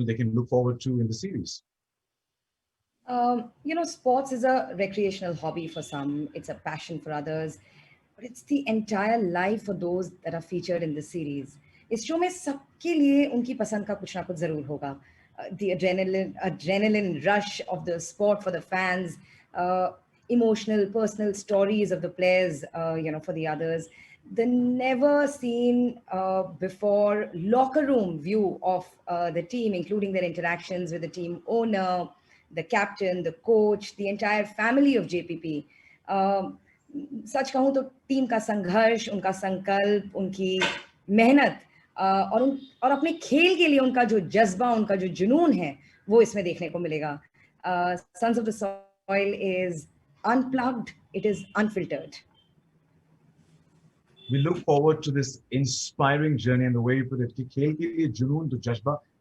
they can look forward to in the series? Sports is a recreational hobby for some, it's a passion for others, but it's the entire life for those that are featured in this series. इस show में सबके लिए उनकी पसंद का कुछ ना कुछ जरूर होगा. The adrenaline rush of the sport for the fans, emotional, personal stories of the players, for the others, the never seen before locker room view of the team, including their interactions with the team owner, the captain, the coach, the entire family of JPP. सच कहूँ तो team का संघर्ष, उनका संकल्प, उनकी मेहनत और अपने खेल के लिए उनका जो जज्बा, उनका जो जुनून है, वो इसमें देखने को मिलेगा. Sons of the Soil is unplugged, it is unfiltered. We look forward to this inspiring journey and the way you put it कि खेल के लिए जुनून, जो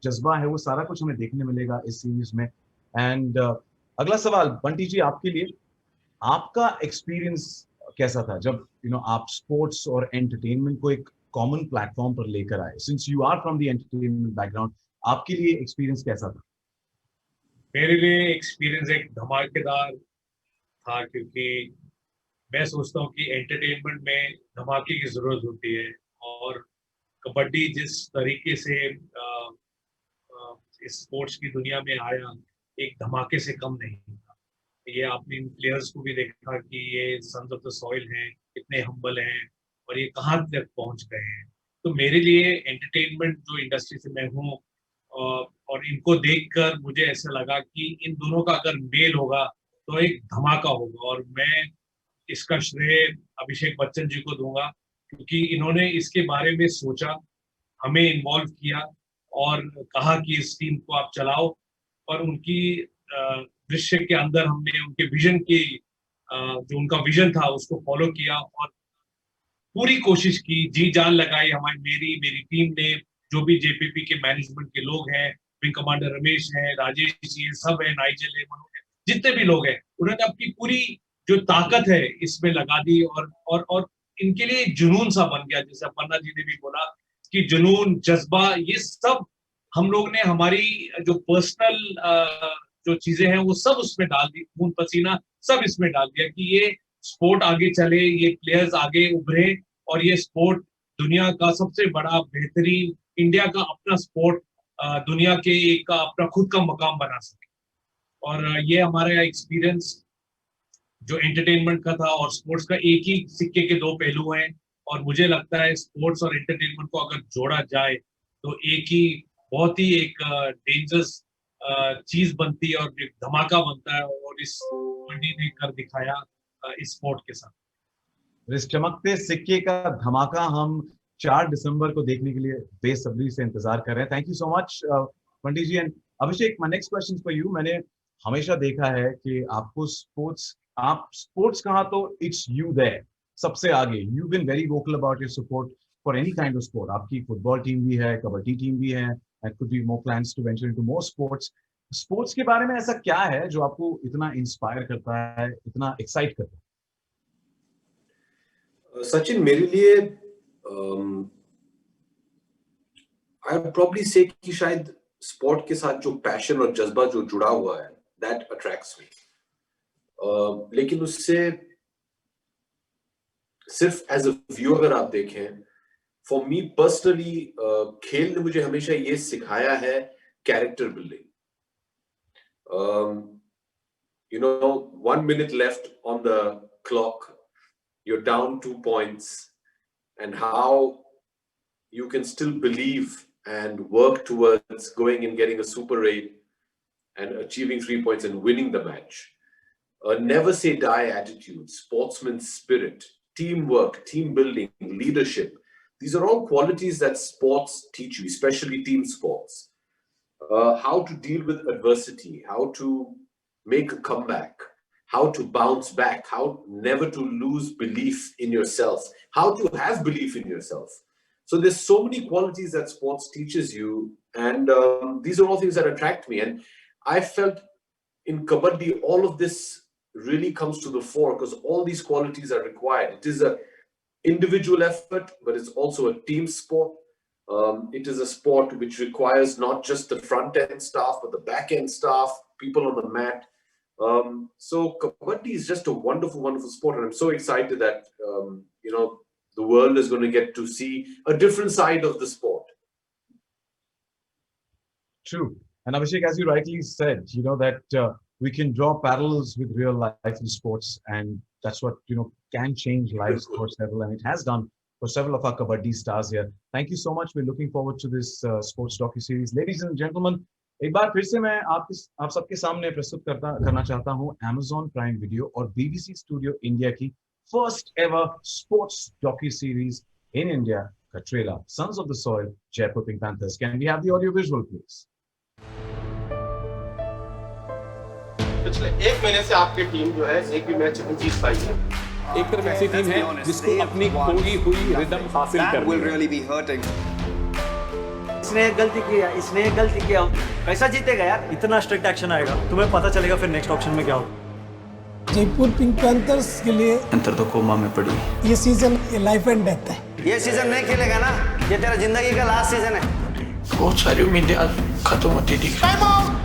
जज्बा है, वो सारा कुछ हमें देखने मिलेगा इस सीरीज में. एंड अगला सवाल बंटी जी आपके लिए, आपका एक्सपीरियंस कैसा था जब आप स्पोर्ट्स और एंटरटेनमेंट को एक कॉमन प्लेटफॉर्म पर लेकर आए? Since you are from the entertainment background, आपके लिए एक्सपीरियंस कैसा था? मेरे लिए एक्सपीरियंस एक धमाकेदार था, क्योंकि मैं सोचता हूँ कि एंटरटेनमेंट में धमाके की जरूरत होती है, और कबड्डी जिस तरीके से इस स्पोर्ट्स की दुनिया में आया, एक धमाके से कम नहीं था. ये आपने इन प्लेयर्स को भी देखा कि ये सन्स ऑफ द सॉइल हैं, कितने हम्बल हैं और ये कहाँ तक पहुंच गए हैं. तो मेरे लिए एंटरटेनमेंट जो इंडस्ट्री से मैं हूँ, और इनको देखकर मुझे ऐसा लगा कि इन दोनों का अगर मेल होगा तो एक धमाका होगा. और मैं इसका श्रेय अभिषेक बच्चन जी को दूंगा, क्योंकि इन्होंने इसके बारे में सोचा, हमें इन्वॉल्व किया और कहा कि इस टीम को आप चलाओ, और उनकी दृश्य के अंदर हमने उनके विजन की जो उनका विजन था उसको फॉलो किया और पूरी कोशिश की, जी जान लगाई. मेरी टीम ने जो भी जेपीपी के मैनेजमेंट के लोग हैं, विंग कमांडर रमेश हैं, राजेश जी हैं, सब है, नाइजल है, मनोज है, जितने भी लोग हैं, उन्होंने अपनी पूरी जो ताकत है इसमें लगा दी और इनके लिए जुनून सा बन गया, जैसे अपर्णा जी ने भी बोला कि जुनून, जज्बा, ये सब हम लोग ने हमारी जो पर्सनल जो चीजें हैं वो सब उसमें डाल दी, खून पसीना सब इसमें डाल दिया कि ये स्पोर्ट आगे चले, ये प्लेयर्स आगे उभरे और ये स्पोर्ट दुनिया का सबसे बड़ा बेहतरीन, इंडिया का अपना स्पोर्ट दुनिया के एक अपना खुद का मकाम बना सके। और ये हमारा एक्सपीरियंस जो एंटरटेनमेंट का था और स्पोर्ट्स का, एक ही सिक्के के दो पहलू हैं और मुझे लगता है स्पोर्ट्स और एंटरटेनमेंट को अगर जोड़ा जाए तो एक ही बहुत ही एक डेंजरस चीज बनती है और एक धमाका बनता है, और इस कबड्डी ने कर दिखाया इस स्पोर्ट के साथ। इस चमकते सिक्के का धमाका हम 4 दिसंबर को देखने के लिए बेसब्री से इंतजार कर रहे हैं। Thank you so much Pandit ji. And Abhishek, my next question for you. मैंने हमेशा देखा है कि आपको आप स्पोर्ट्स कहा तो इट्स यू देयर सबसे आगे। You been very vocal about your support for any kind of sport. आपकी फुटबॉल टीम भी है, कबड्डी टीम भी है, and could be more plans to venture into more sports के बारे में ऐसा क्या है जो आपको इतना इंस्पायर करता है, इतना एक्साइट करता है? सचिन, मेरे लिए आई वुड प्रॉब्ली से कि शायद स्पोर्ट के साथ जो पैशन और जज्बा जो जुड़ा हुआ है, दैट अट्रैक्ट्स मी। लेकिन उससे सिर्फ एज अ व्यू अगर आप देखें, फॉर मी पर्सनली खेल ने मुझे हमेशा ये सिखाया है character building. You know, 1 minute left on the clock, you're down 2 points, and how you can still believe and work towards going and getting a Super 8 and achieving 3 points and winning the match. A never say die attitude, sportsman's spirit, teamwork, team building, leadership. These are all qualities that sports teach you, especially team sports. How to deal with adversity, how to make a comeback, how to bounce back, how never to lose belief in yourself, how to have belief in yourself. So there's so many qualities that sports teaches you, and these are all things that attract me. And I felt in Kabaddi, all of this really comes to the fore because all these qualities are required. It is an individual effort, but it's also a team sport. It is a sport which requires not just the front end staff, but the back end staff, people on the mat. So Kabaddi is just a wonderful, wonderful sport, and I'm so excited that the world is going to get to see a different side of the sport. True. And Abhishek, as you rightly said, that we can draw parallels with real life in sports, and that's what can change lives for several, and it has done for several of our Kabaddi stars here. Thank you so much. We're looking forward to this sports docu-series. Ladies and gentlemen, एक बार फिर से मैं आप सबके सामने प्रस्तुत करना चाहता हूँ Amazon Prime Video और BBC Studio India की first ever sports docu-series in India का trailer, Sons of the Soil, Jaipur Pink Panthers. Can we have the audio visual, please? पिछले 1 महीने से आपकी टीम जो है एक भी मैच नहीं जीत पाई है। एक तरफ ऐसी टीम है जिसको अपनी खोई हुई रिदम हासिल करनी है। इसने एक गलती किया कैसा जीतेगा यार? इतना स्ट्रिक्ट एक्शन आएगा, तुम्हें पता चलेगा फिर नेक्स्ट ऑक्शन में क्या होगा। जयपुर पिंक पैंथर्स के लिए अंतर तो कोमा में पड़ी। ये सीजन लाइफ एंड डेथ है। ये सीजन नहीं खेलेगा ना, ये तेरा जिंदगी का लास्ट सीजन है। बहुत सारी उम्मीदें खत्म होती दिख रही।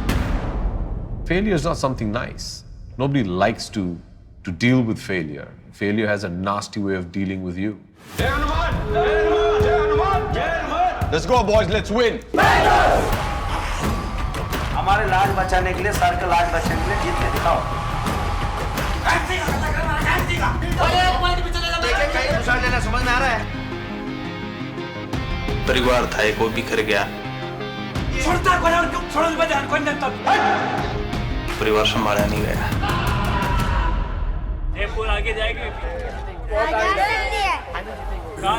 Failure is not something nice. Nobody likes to deal with failure. Failure has a nasty way of dealing with you. Let's go boys, let's win. हमारे लाज बचाने के लिए, सर का लाज बचाने के लिए जीत के दिखाओ। लेना समझ में आ रहा है? परिवार था एक, वो बिखर गया। परिवार संभाला नहीं गया। जयपुर आगे जाएगी,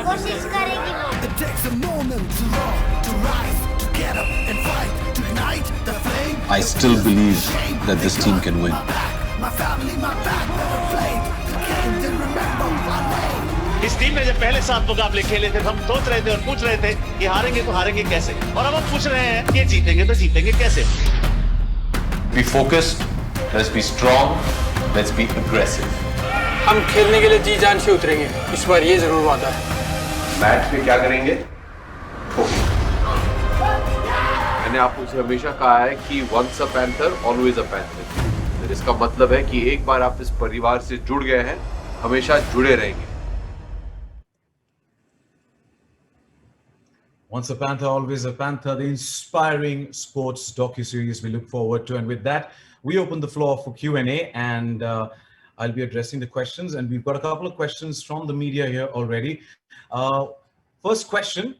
कोशिश करेगी। It takes a moment to rise, to get up and fight, to ignite the flame. I still believe that this team can win. My family, my back, never played the game, then remember my name. इस team ने जब पहले 7 मुकाबले खेले थे हम सोच रहे थे और पूछ रहे थे कि हारेंगे तो हारेंगे कैसे, और अब हम पूछ रहे हैं कि जीतेंगे तो जीतेंगे कैसे। Be focused, let's be strong, let's be aggressive. हम खेलने के लिए जी जान से उतरेंगे, इस बार ये जरूर वादा है। मैच में क्या करेंगे? मैंने आपको हमेशा कहा है कि once a panther, always a panther। इसका मतलब है कि एक बार आप इस परिवार से जुड़ गए हैं, हमेशा जुड़े रहेंगे। Once a Panther, always a Panther, the inspiring sports docu-series we look forward to. And with that, we open the floor for Q&A, and I'll be addressing the questions. And we've got a couple of questions from the media here already. First question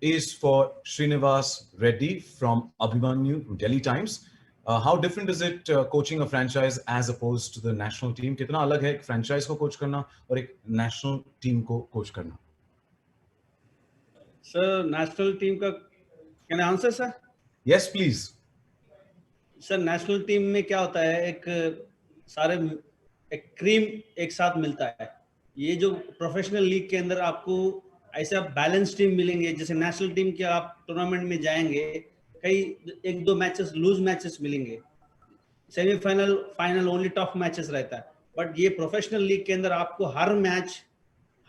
is for Srinivas Reddy from Abhimanyu, Delhi Times. How different is it coaching a franchise as opposed to the national team? कितना अलग है एक franchise को coach करना और एक national team को coach करना? Sir, national team का can I answer sir? Yes, please. Sir, national team में क्या होता है, एक क्रीम एक साथ मिलता है। ये जो प्रोफेशनल लीग के अंदर आपको ऐसा बैलेंस टीम मिलेंगे, जैसे नेशनल टीम के आप टूर्नामेंट में जाएंगे, कई 1-2 मैचेस लूज मैचेस मिलेंगे, semifinal final only tough matches रहता है। बट ये प्रोफेशनल लीग के अंदर आपको हर मैच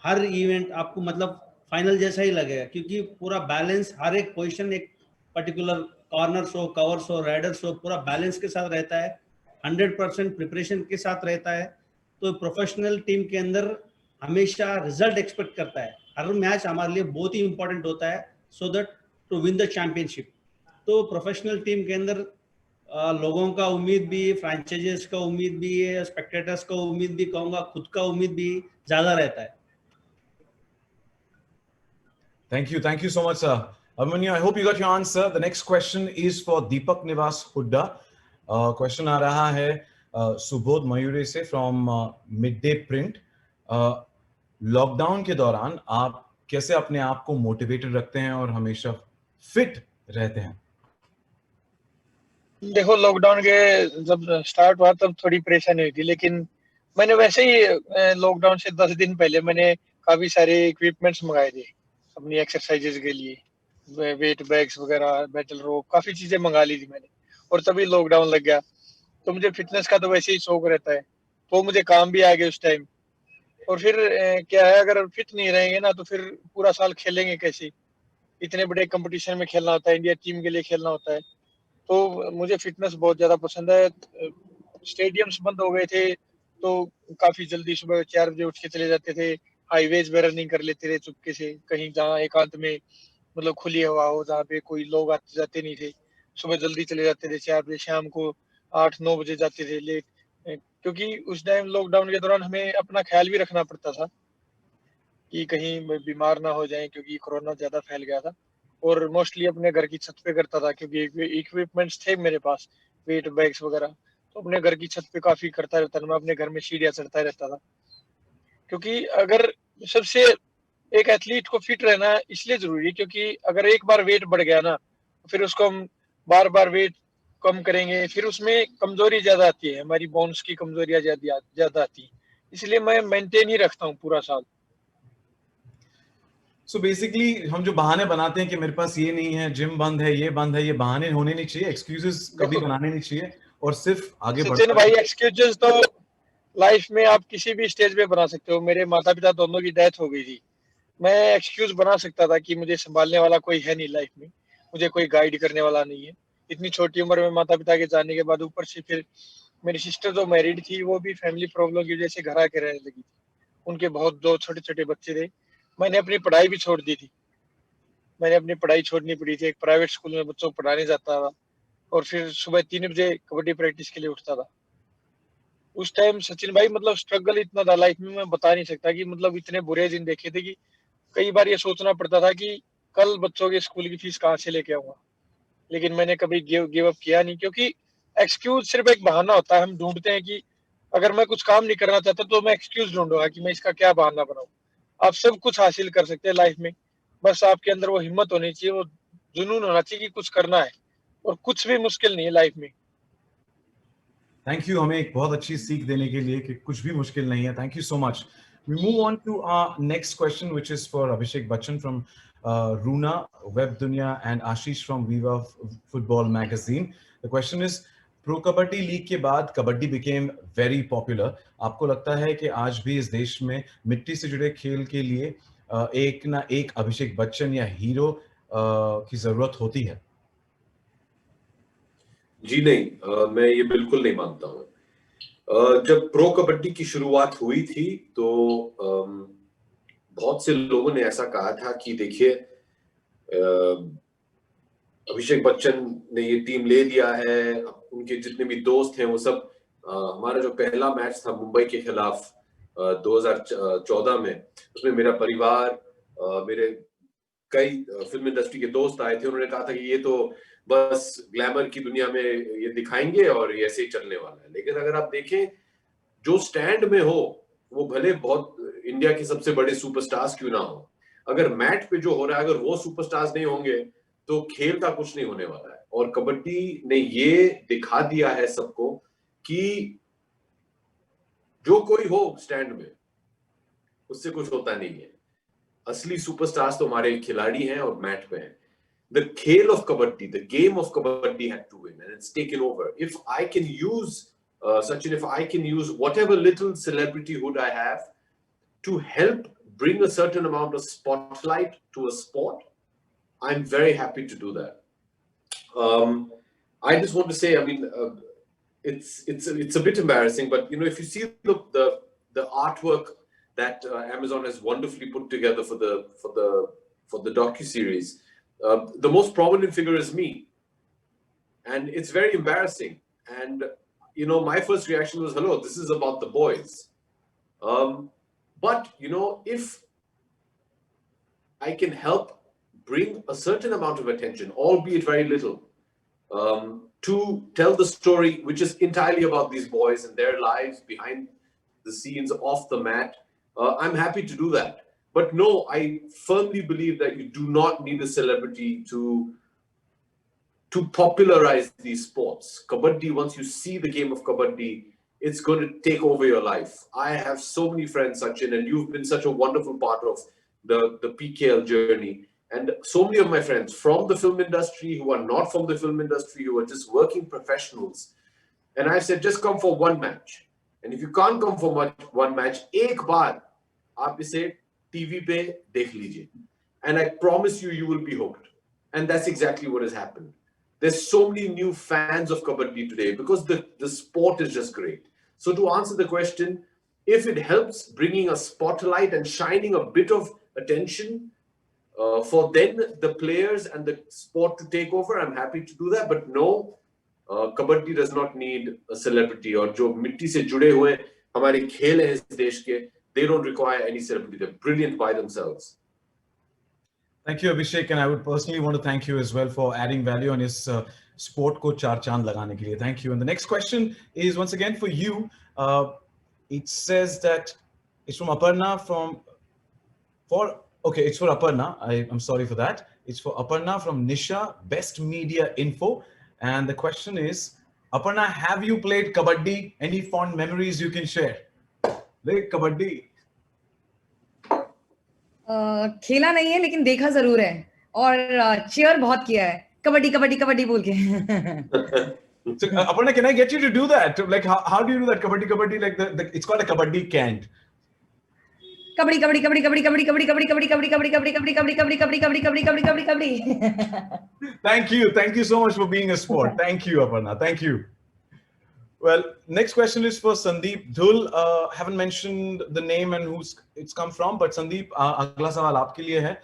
हर इवेंट आपको मतलब फाइनल जैसा ही लगेगा, क्योंकि पूरा बैलेंस, हर एक पोजीशन एक पर्टिकुलर कॉर्नर्स हो, कवर्स हो, राइडर्स हो, पूरा बैलेंस के साथ रहता है, 100% प्रिपरेशन के साथ रहता है। तो प्रोफेशनल टीम के अंदर हमेशा रिजल्ट एक्सपेक्ट करता है। हर मैच हमारे लिए बहुत ही इंपॉर्टेंट होता है, so that to win the championship. तो प्रोफेशनल टीम के अंदर लोगों का उम्मीद भी, फ्रेंचाइजीज का उम्मीद भी है, स्पेक्टेटर्स का उम्मीद भी कहूँगा, खुद का उम्मीद भी ज़्यादा रहता है। Thank you so much, sir. Abhimanyu, I hope you got your answer. The next question is for Deepak Nivas Hudda. Question आ रहा है सुबोध मयूरे से from Midday Print. लॉकडाउन के दौरान आप कैसे अपने आप को मोटिवेटेड रखते हैं और हमेशा फिट रहते हैं? देखो, लॉकडाउन के जब स्टार्ट हुआ तब थोड़ी परेशानी हुई थी, लेकिन मैंने वैसे ही लॉकडाउन से 10 दिन पहले मैंने काफी सारे इक्विपमेंट्स मंगाए थे अपनी एक्सरसाइजेज के लिए, वेट बैग्स वगैरह, बैटल रोप, काफी चीजें मंगा ली थी मैंने। और तभी लॉकडाउन लग गया, तो मुझे फिटनेस का तो वैसे ही शौक रहता है, तो मुझे काम भी आ गया उस टाइम। और फिर क्या है, अगर फिट नहीं रहेंगे ना तो फिर पूरा साल खेलेंगे कैसे? इतने बड़े कंपटीशन में खेलना होता है, इंडिया टीम के लिए खेलना होता है, तो मुझे फिटनेस बहुत ज्यादा पसंद है। स्टेडियम्स बंद हो गए थे तो काफी जल्दी सुबह 4 बजे उठ के चले जाते थे, हाईवेज में रनिंग कर लेते थे चुपके से, कहीं जहाँ एकांत में मतलब खुली हवा हो, जहाँ पे कोई लोग आते जाते नहीं थे। सुबह जल्दी चले जाते थे 4 बजे, शाम को 8-9 बजे जाते थे लेट, क्योंकि उस टाइम लॉकडाउन के दौरान हमें अपना ख्याल भी रखना पड़ता था कि कहीं बीमार ना हो जाए, क्योंकि कोरोना ज्यादा फैल गया था। और मोस्टली अपने घर की छत पे करता था, क्योंकि इक्विपमेंट्स थे मेरे पास, वेट बैग्स वगैरह, तो अपने घर की छत पे काफी करता रहता था। मैं अपने घर में सीढ़ियाँ चढ़ता रहता था, क्योंकि अगर सबसे एक एथलीट को फिट रहना इसलिए जरूरी है, क्योंकि अगर एक बार वेट बढ़ गया ना, फिर उसको हम बार बार वेट कम करेंगे, फिर उसमें कमजोरी ज्यादा आती है, हमारी बोन्स की कमजोरियां ज्यादा आती है। इसलिए मैं मेंटेन ही रखता हूँ पूरा साल। So basically हम जो बहाने बनाते हैं कि मेरे पास ये नहीं है, जिम बंद है, ये बहाने होने नहीं चाहिए, एक्सक्यूजेस कभी बनाने नहीं चाहिए, और सिर्फ आगे बढ़ना। सचिन भाई, एक्सक्यूजेस तो लाइफ में आप किसी भी स्टेज पे बना सकते हो। मेरे माता पिता दोनों की डेथ हो गई थी, मैं एक्सक्यूज बना सकता था कि मुझे संभालने वाला कोई है नहीं लाइफ में, मुझे कोई गाइड करने वाला नहीं है। इतनी छोटी उम्र में माता पिता के जाने के बाद ऊपर से फिर मेरी सिस्टर जो मैरिड थी, वो भी फैमिली प्रॉब्लम की वजह से घर आके रहने लगी थी। उनके बहुत 2 छोटे छोटे बच्चे थे। मैंने अपनी पढ़ाई भी छोड़ दी थी, मैंने अपनी पढ़ाई छोड़नी पड़ी थी। एक प्राइवेट स्कूल में बच्चों को पढ़ाने जाता था, और फिर सुबह 3 बजे कबड्डी प्रैक्टिस के लिए उठता था। उस टाइम सचिन भाई मतलब स्ट्रगल इतना था लाइफ में, मैं बता नहीं सकता कि मतलब इतने बुरे दिन देखे थे कि कई बार ये सोचना पड़ता था कि कल बच्चों के स्कूल की फीस कहाँ से लेके आऊंगा। लेकिन मैंने कभी गिव अप किया नहीं, क्योंकि एक्सक्यूज सिर्फ एक बहाना होता है। हम ढूंढते हैं कि अगर मैं कुछ काम नहीं करना चाहता तो मैं एक्सक्यूज ढूंढूंगा कि मैं इसका क्या बहाना बनाऊं। आप सब कुछ हासिल कर सकते हैं लाइफ में, बस आपके अंदर वो हिम्मत होनी चाहिए, वो जुनून होना चाहिए कि कुछ करना है, और कुछ भी मुश्किल नहीं है लाइफ में। थैंक यू, हमें एक बहुत अच्छी सीख देने के लिए कि कुछ भी मुश्किल नहीं है। Thank you so much. We move on to our next question, which is for Abhishek Bachchan from Runa, Web Dunya, and Ashish from Viva Football Magazine. The question is, pro kabaddi league के बाद kabaddi became very popular. आपको लगता है कि आज भी इस देश में मिट्टी से जुड़े खेल के लिए एक ना एक अभिषेक बच्चन या हीरो की जरूरत होती है? जी नहीं, मैं ये बिल्कुल नहीं मानता हूँ। जब प्रो कबड्डी की शुरुआत हुई थी तो बहुत से लोगों ने ऐसा कहा था कि देखिए अभिषेक बच्चन ने ये टीम ले दिया है, उनके जितने भी दोस्त हैं वो सब, हमारा जो पहला मैच था मुंबई के खिलाफ 2014 में, उसमें मेरा परिवार, मेरे कई फिल्म इंडस्ट्री के दोस्त आए थे। उन्होंने कहा था कि ये तो बस ग्लैमर की दुनिया में ये दिखाएंगे और ये ऐसे ही चलने वाला है। लेकिन अगर आप देखें जो स्टैंड में हो वो भले बहुत इंडिया के सबसे बड़े सुपरस्टार्स क्यों ना हो, अगर मैट पे जो हो रहा है अगर वो सुपरस्टार्स नहीं होंगे तो खेल का कुछ नहीं होने वाला है। और कबड्डी ने ये दिखा दिया है सबको कि जो कोई हो स्टैंड में उससे कुछ होता नहीं है। असली सुपरस्टार्स तो हमारे खिलाड़ी हैं और मैट पे हैं। The खेल of kabaddi, the game of kabaddi had to win, and it's taken over. If I can use Sachin, if I can use whatever little celebrity hood I have to help bring a certain amount of spotlight to a sport, I'm very happy to do that. I just want to say, I mean, it's a bit embarrassing, but you know, if you see the artwork that Amazon has wonderfully put together for the docu-series, the most prominent figure is me, and it's very embarrassing. And you know, my first reaction was, hello, this is about the boys. But you know, if I can help bring a certain amount of attention, albeit very little, to tell the story which is entirely about these boys and their lives behind the scenes, off the mat, I'm happy to do that. But no, I firmly believe that you do not need a celebrity to popularize these sports. Kabaddi, once you see the game of Kabaddi, it's going to take over your life. I have so many friends, Sachin, and you've been such a wonderful part of the PKL journey. And so many of my friends from the film industry, who are not from the film industry, who are just working professionals. And I said, just come for one match. And if you can't come for one match, एक बार आप इसे TV पे देख लीजिए. And I promise you, you will be hooked. And that's exactly what has happened. There's so many new fans of Kabaddi today because the sport is just great. So to answer the question, if it helps bringing a spotlight and shining a bit of attention for then the players and the sport to take over, I'm happy to do that. But no, Kabaddi does not need a celebrity. और जो मिट्टी से जुड़े हुए हमारे खेल हैं इस देश के, they don't require any celebrity. They're brilliant by themselves. Thank you, Abhishek, and I would personally want to thank you as well for adding value on this sport को चार चांद लगाने के लिए. Thank you. And the next question is once again for you. It says that it's from Aparna it's for Aparna. I'm sorry for that. It's for Aparna from Nisha, Best Media Info. And the question is, Aparna, have you played Kabaddi? Any fond memories you can share? Play Kabaddi. खेला नहीं है लेकिन देखा जरूर है और cheer बहुत किया है, कबड्डी कबड्डी कबड्डी बोल के. So, Aparna, can I get you to do that? Like, how do you do that? Kabaddi, kabaddi, like it's called a kabaddi cant. Kabaddi kabaddi kabaddi kabaddi kabaddi kabaddi kabaddi kabaddi kabaddi kabaddi kabaddi kabaddi kabaddi kabaddi kabaddi kabaddi kabaddi kabaddi kabaddi. Thank you so much for being a sport. Thank you, Aparna. Thank you. Well, next question is for Sandeep Dhul. Haven't mentioned the name and who's it's come from, but Sandeep, अगला सवाल आपके लिए है.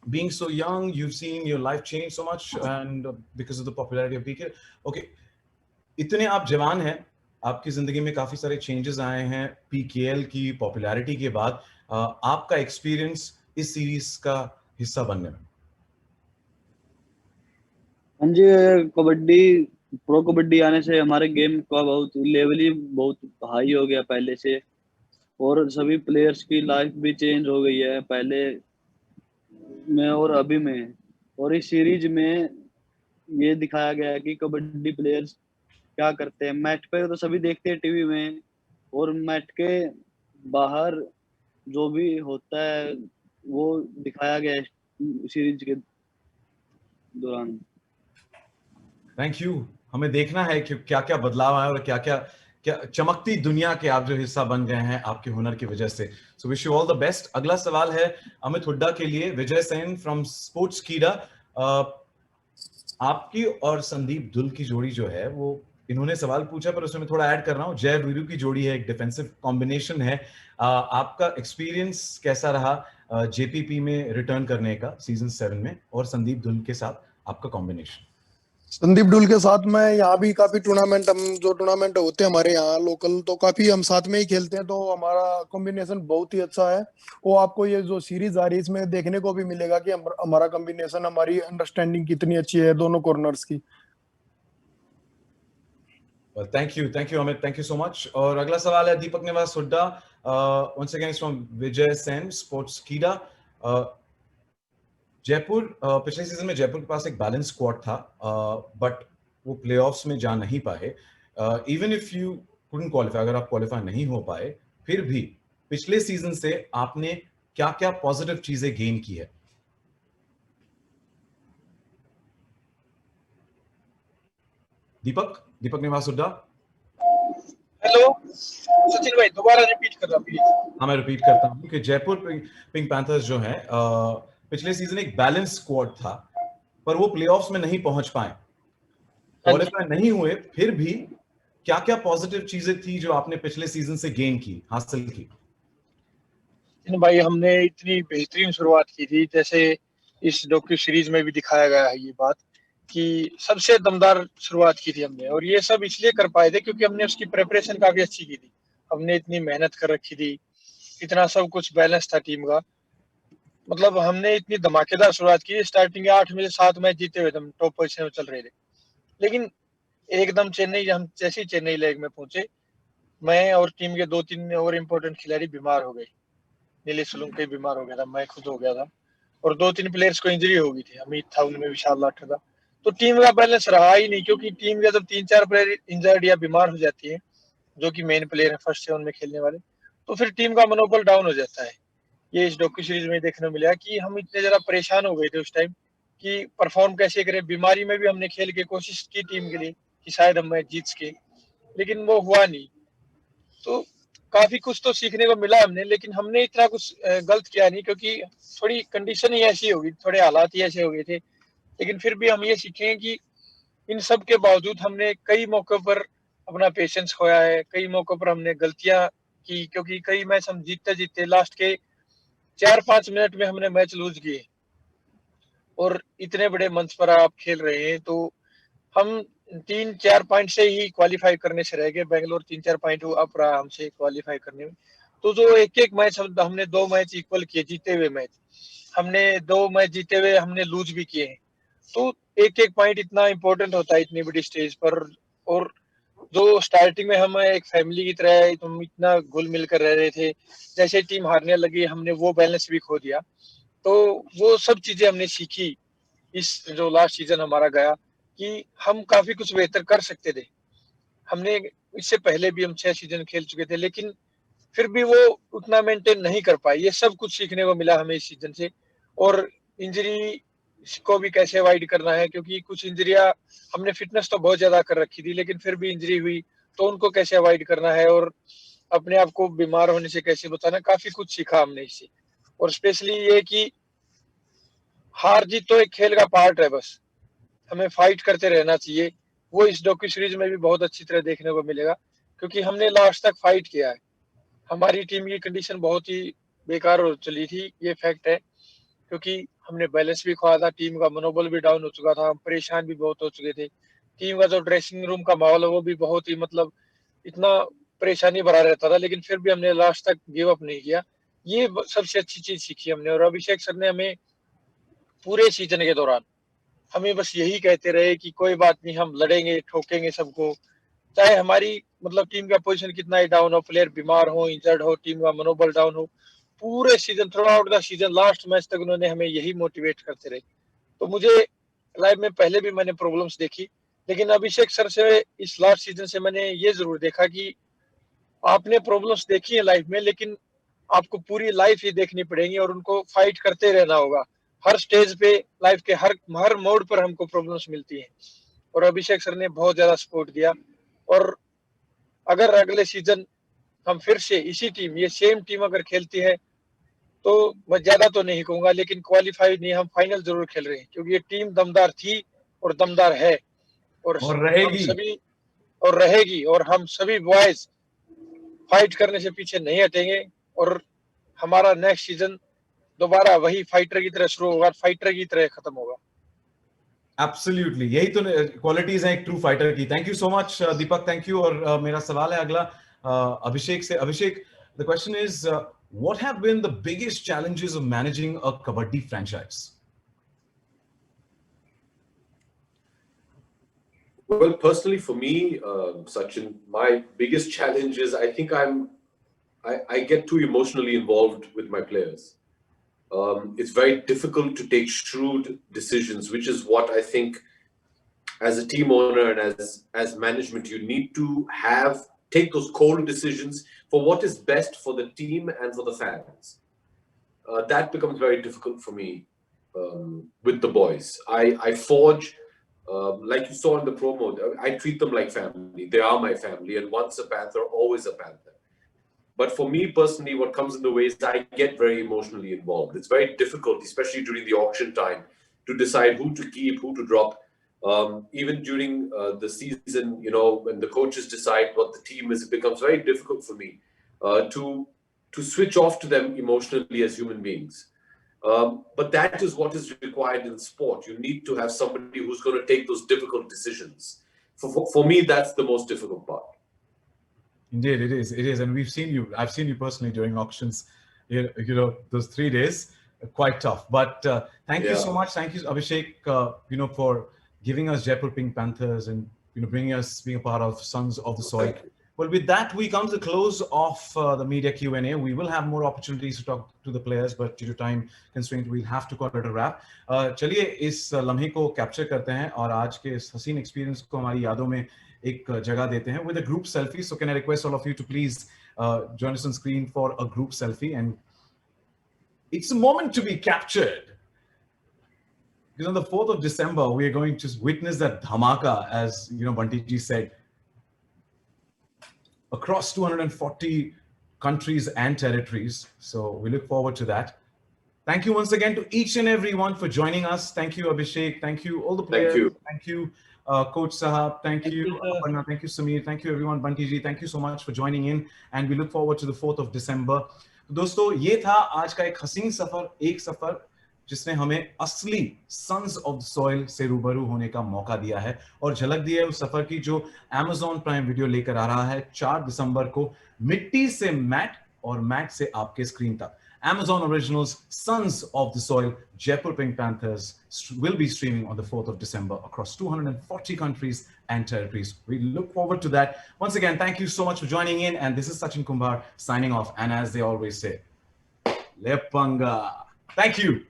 Being so young, you've seen your life change so much, and because of the popularity of PKL. Okay, इतने आप जवान हैं, आपकी जिंदगी में काफी सारे changes आए हैं PKL की popularity के बाद. आपका experience इस series का हिस्सा बनने में? हाँ जी, कबड्डी प्रो कबड्डी आने से हमारे गेम का बहुत लेवल ही बहुत हाई हो गया पहले से, और सभी प्लेयर्स की लाइफ भी चेंज हो गई है पहले में और अभी में. और इस सीरीज में ये दिखाया गया है कि कबड्डी प्लेयर्स क्या करते हैं. मैच पे तो सभी देखते हैं टीवी में, और मैच के बाहर जो भी होता है वो दिखाया गया है सीरीज के दौरान। Thank you. हमें देखना है कि क्या क्या बदलाव आया और क्या क्या चमकती दुनिया के आप जो हिस्सा बन गए हैं आपके हुनर की वजह से। So wish you all the best. अगला सवाल है अमित हुड्डा के लिए। विजय सेन फ्रॉम स्पोर्ट्स कीड़ा। आपकी और संदीप दुल की जोड़ी जो है वो, इन्होंने सवाल पूछा पर उसमें थोड़ा ऐड कर रहा हूँ, जय वीरू की जोड़ी है, एक डिफेंसिव कॉम्बिनेशन है। आपका एक्सपीरियंस कैसा रहा जेपीपी में रिटर्न करने का सीजन 7 में, और संदीप दुल के साथ आपका कॉम्बिनेशन? संदीप डुल के साथ में यहाँ भी काफी टूर्नामेंट, हम जो टूर्नामेंट होते हैं हमारे यहाँ लोकल, तो काफी हम साथ में ही खेलते हैं, तो हमारा कॉम्बिनेशन बहुत ही अच्छा है। वो आपको ये जो सीरीज आ रही है इसमें देखने को भी मिलेगा कि हमारा कॉम्बिनेशन, हमारी अंडरस्टैंडिंग कितनी अच्छी है दोनों कॉर्नर्स की। Thank you Amit, thank you so much. और अगला सवाल है Deepak Niwas Hooda, once again from Vijay Sen sports कीड़ा। जयपुर, पिछले सीजन में जयपुर के पास एक बैलेंस स्क्वाड था, बट वो प्लेऑफ्स में जा नहीं पाए। Even if you couldn't qualify, अगर आप क्वालिफाई नहीं हो पाए, फिर भी पिछले सीजन से आपने क्या क्या पॉजिटिव चीजें गेन की है? दीपक निवास हुड्डा। हेलो सचिन भाई, दोबारा रिपीट कर रहा प्लीज। हाँ, मैं रिपीट करता हूँ कि जयपुर पिंक पैंथर्स जो है पिछले सीजन एक बैलेंस स्क्वाड था, पर वो प्लेऑफ्स में नहीं पहुंच पाए, क्वालिफाई नहीं हुए, फिर भी क्या क्या पॉजिटिव चीजें थी जो आपने पिछले सीजन से गेन की, हासिल की? भाई हमने इतनी बेहतरीन शुरुआत की थी, जैसे इस डॉक्यू सीरीज में भी दिखाया गया है ये बात, कि सबसे दमदार शुरुआत की थी हमने, और ये सब इसलिए कर पाए थे क्योंकि हमने उसकी प्रिपरेशन काफी अच्छी की थी। हमने इतनी मेहनत कर रखी थी, इतना सब कुछ बैलेंस था टीम का, मतलब हमने इतनी धमाकेदार शुरुआत की। स्टार्टिंग के 8 में से 7 मैच जीते हुए हम टॉप पोजीशन में चल रहे थे, लेकिन एकदम चेन्नई, हम जैसे ही चेन्नई लेग में पहुंचे, मैं और टीम के 2-3 और इम्पोर्टेंट खिलाड़ी बीमार हो गए। नीले सोलंकी बीमार हो गया था, मैं खुद हो गया था, और 2-3 प्लेयर्स को इंजरी हो गई थी। अमित था उनमें, विशाल लाठर था, तो टीम का बैलेंस रहा ही नहीं, क्योंकि टीम के जब 3-4 प्लेयर इंजर्ड या बीमार हो जाती है, जो कि मेन प्लेयर है फर्स्ट 7 में खेलने वाले, तो फिर टीम का मनोबल डाउन हो जाता है। ये इस डॉक्यू सीरीज में देखने मिला कि हम इतने जरा परेशान हो गए थे उस टाइम कि परफॉर्म कैसे करें। बीमारी में भी हमने खेल के कोशिश की टीम के लिए कि शायद हम मैच जीत सके, लेकिन वो हुआ नहीं। तो काफी कुछ तो सीखने को मिला हमने, लेकिन हमने इतना कुछ गलत किया नहीं, क्योंकि थोड़ी कंडीशन ही ऐसी होगी, थोड़े हालात ही ऐसे हो गए थे। लेकिन फिर भी हम ये सीखे कि इन सब के बावजूद हमने कई मौकों पर अपना पेशेंस खोया है, कई मौकों पर हमने गलतियां की, क्योंकि कई मैच हम जीतते जीतते लास्ट के 4-5 मिनट में हमने मैच लूज किए। और इतने बड़े मंच पर आप खेल रहे हैं, तो हम 3-4 पॉइंट से ही क्वालिफाई करने से रह गए। बेंगलोर 3-4 पॉइंट अप रहा हमसे क्वालिफाई करने में। तो जो एक मैच हमने 2 मैच इक्वल किए, जीते हुए मैच हमने 2 मैच जीते हुए हमने लूज भी किए हैं। तो एक पॉइंट इतना इंपॉर्टेंट होता है इतनी बड़ी स्टेज पर। और जो स्टार्टिंग में हम एक फैमिली की तरह हम इतना घुल मिल कर रह रहे थे, जैसे टीम हारने लगी हमने वो बैलेंस भी खो दिया। तो वो सब चीजें हमने सीखी इस जो लास्ट सीजन हमारा गया, कि हम काफी कुछ बेहतर कर सकते थे। हमने इससे पहले भी हम 6 सीजन खेल चुके थे, लेकिन फिर भी वो उतना मेंटेन नहीं कर पाए। ये सब कुछ सीखने को मिला हमें इस सीजन से। और इंजरी को भी कैसे अवॉइड करना है, क्योंकि कुछ इंजरियां, हमने फिटनेस तो बहुत ज्यादा कर रखी थी, लेकिन फिर भी इंजरी हुई, तो उनको कैसे अवॉइड करना है और अपने आप को बीमार होने से कैसे बचाना, काफी कुछ सीखा हमने इससे। और स्पेशली ये कि हार जीत तो एक खेल का पार्ट है, बस हमें फाइट करते रहना चाहिए। वो इस डॉक्यू सीरीज में भी बहुत अच्छी तरह देखने को मिलेगा, क्योंकि हमने लास्ट तक फाइट किया है। हमारी टीम की कंडीशन बहुत ही बेकार हो चली थी, ये फैक्ट है, क्योंकि हमने बैलेंस भी खोया था, टीम का मनोबल भी डाउन हो चुका था, हम परेशान भी बहुत हो चुके थे। टीम का जो ड्रेसिंग रूम का माहौल है वो भी बहुत ही मतलब इतना परेशानी भरा रहता था, लेकिन फिर भी हमने लास्ट तक गिव अप नहीं किया। ये सबसे अच्छी चीज सीखी हमने। और अभिषेक सर ने हमें पूरे सीजन के दौरान हमें बस यही कहते रहे कि कोई बात नहीं, हम लड़ेंगे, ठोकेंगे सबको, चाहे हमारी मतलब टीम का पोजीशन कितना ही डाउन हो, प्लेयर बीमार हो, इंजर्ड हो, टीम का मनोबल डाउन हो, पूरे season through out the season last match तक उन्होंने हमें यही मोटिवेट करते रहे। तो मुझे लाइफ में पहले भी मैंने प्रॉब्लम्स देखी, लेकिन अभिषेक सर से इस लास्ट सीजन से मैंने ये जरूर देखा कि आपने प्रॉब्लम्स देखी है लाइफ में, लेकिन आपको पूरी लाइफ ही देखनी पड़ेगी और उनको फाइट करते रहना होगा। हर स्टेज पे लाइफ के हर मोड पर हमको प्रॉब्लम्स मिलती हैं और अभिषेक सर ने बहुत ज्यादा सपोर्ट दिया। और अगर अगले सीजन हम फिर से इसी टीम, ये सेम टीम अगर खेलती है तो मैं ज्यादा तो नहीं कहूंगा, लेकिन क्वालिफाई नहीं, हम फाइनल जरूर खेल रहे हैं, क्योंकि ये टीम दमदार थी और दमदार है और रहेगी। हम सभी और रहेगी, और हम सभी बॉयज फाइट करने से पीछे नहीं हटेंगे और हमारा नेक्स्ट सीजन दोबारा वही फाइटर की तरह शुरू होगा, फाइटर की तरह खत्म होगा। एब्सोल्युटली, यही तो क्वालिटीज हैं एक ट्रू फाइटर की। Thank you so much Deepak, thank you. और मेरा सवाल है अगला अभिषेक से। Abhishek, the question is what have been the biggest challenges of managing a kabaddi franchise? Well, personally for me, Sachin, my biggest challenge is I think I get too emotionally involved with my players. It's very difficult to take shrewd decisions, which is what I think as a team owner and as management, you need to take those cold decisions for what is best for the team and for the fans. That becomes very difficult for me with the boys. I forge, like you saw in the promo, I treat them like family. They are my family, and once a Panther, always a Panther. But for me personally, what comes in the way is I get very emotionally involved. It's very difficult, especially during the auction time, to decide who to keep, who to drop. Even during the season, you know, when the coaches decide what the team is, it becomes very difficult for me to switch off to them emotionally as human beings. But that is what is required in sport. You need to have somebody who's going to take those difficult decisions. For me, that's the most difficult part. Indeed, it is. It is, and we've seen you. I've seen you personally during auctions. You know, those 3 days, quite tough. But thank you so much. Thank you, Abhishek. You know, for giving us Jaipur Pink Panthers and being a part of Sons of the Soil. Well, with that, we come to the close of the media Q&A. We will have more opportunities to talk to the players, but due to time constraint, we'll have to call it a wrap. चलिए इस लम्हे को capture करते हैं और आज के इस हसीन एक्सपीरियंस को हमारी यादों में एक जगह देते हैं with a group selfie. So can I request all of you to please join us on screen for a group selfie? And it's a moment to be captured. Because on the 4th of December, we are going to witness that dhamaka, as you know, Bunty ji said, across 240 countries and territories. So we look forward to that. Thank you once again to each and every one for joining us. Thank you, Abhishek. Thank you, all the players. Thank you. Thank you, Coach Sahab. Thank you, Aparna. Thank you, Samir. Thank you, everyone. Bunty ji, thank you so much for joining in. And we look forward to the 4th of December. दोस्तों, ये था आज का एक हसीन सफर, एक सफर जिसने हमें असली सन्स ऑफ द सॉइल से रूबरू होने का मौका दिया है और झलक दी है उस सफर की जो Amazon प्राइम वीडियो लेकर आ रहा है 4 दिसंबर को मिट्टी से मैट और मैट से आपके स्क्रीन तक। Amazon Originals Sons of the Soil Jaipur Pink Panthers will be streaming on the 4th of December across 240 countries and territories. We look forward to that. Once again, thank you so much for joining in, and this is Sachin Kumbar signing off, and as they always say, Lepanga. Thank you.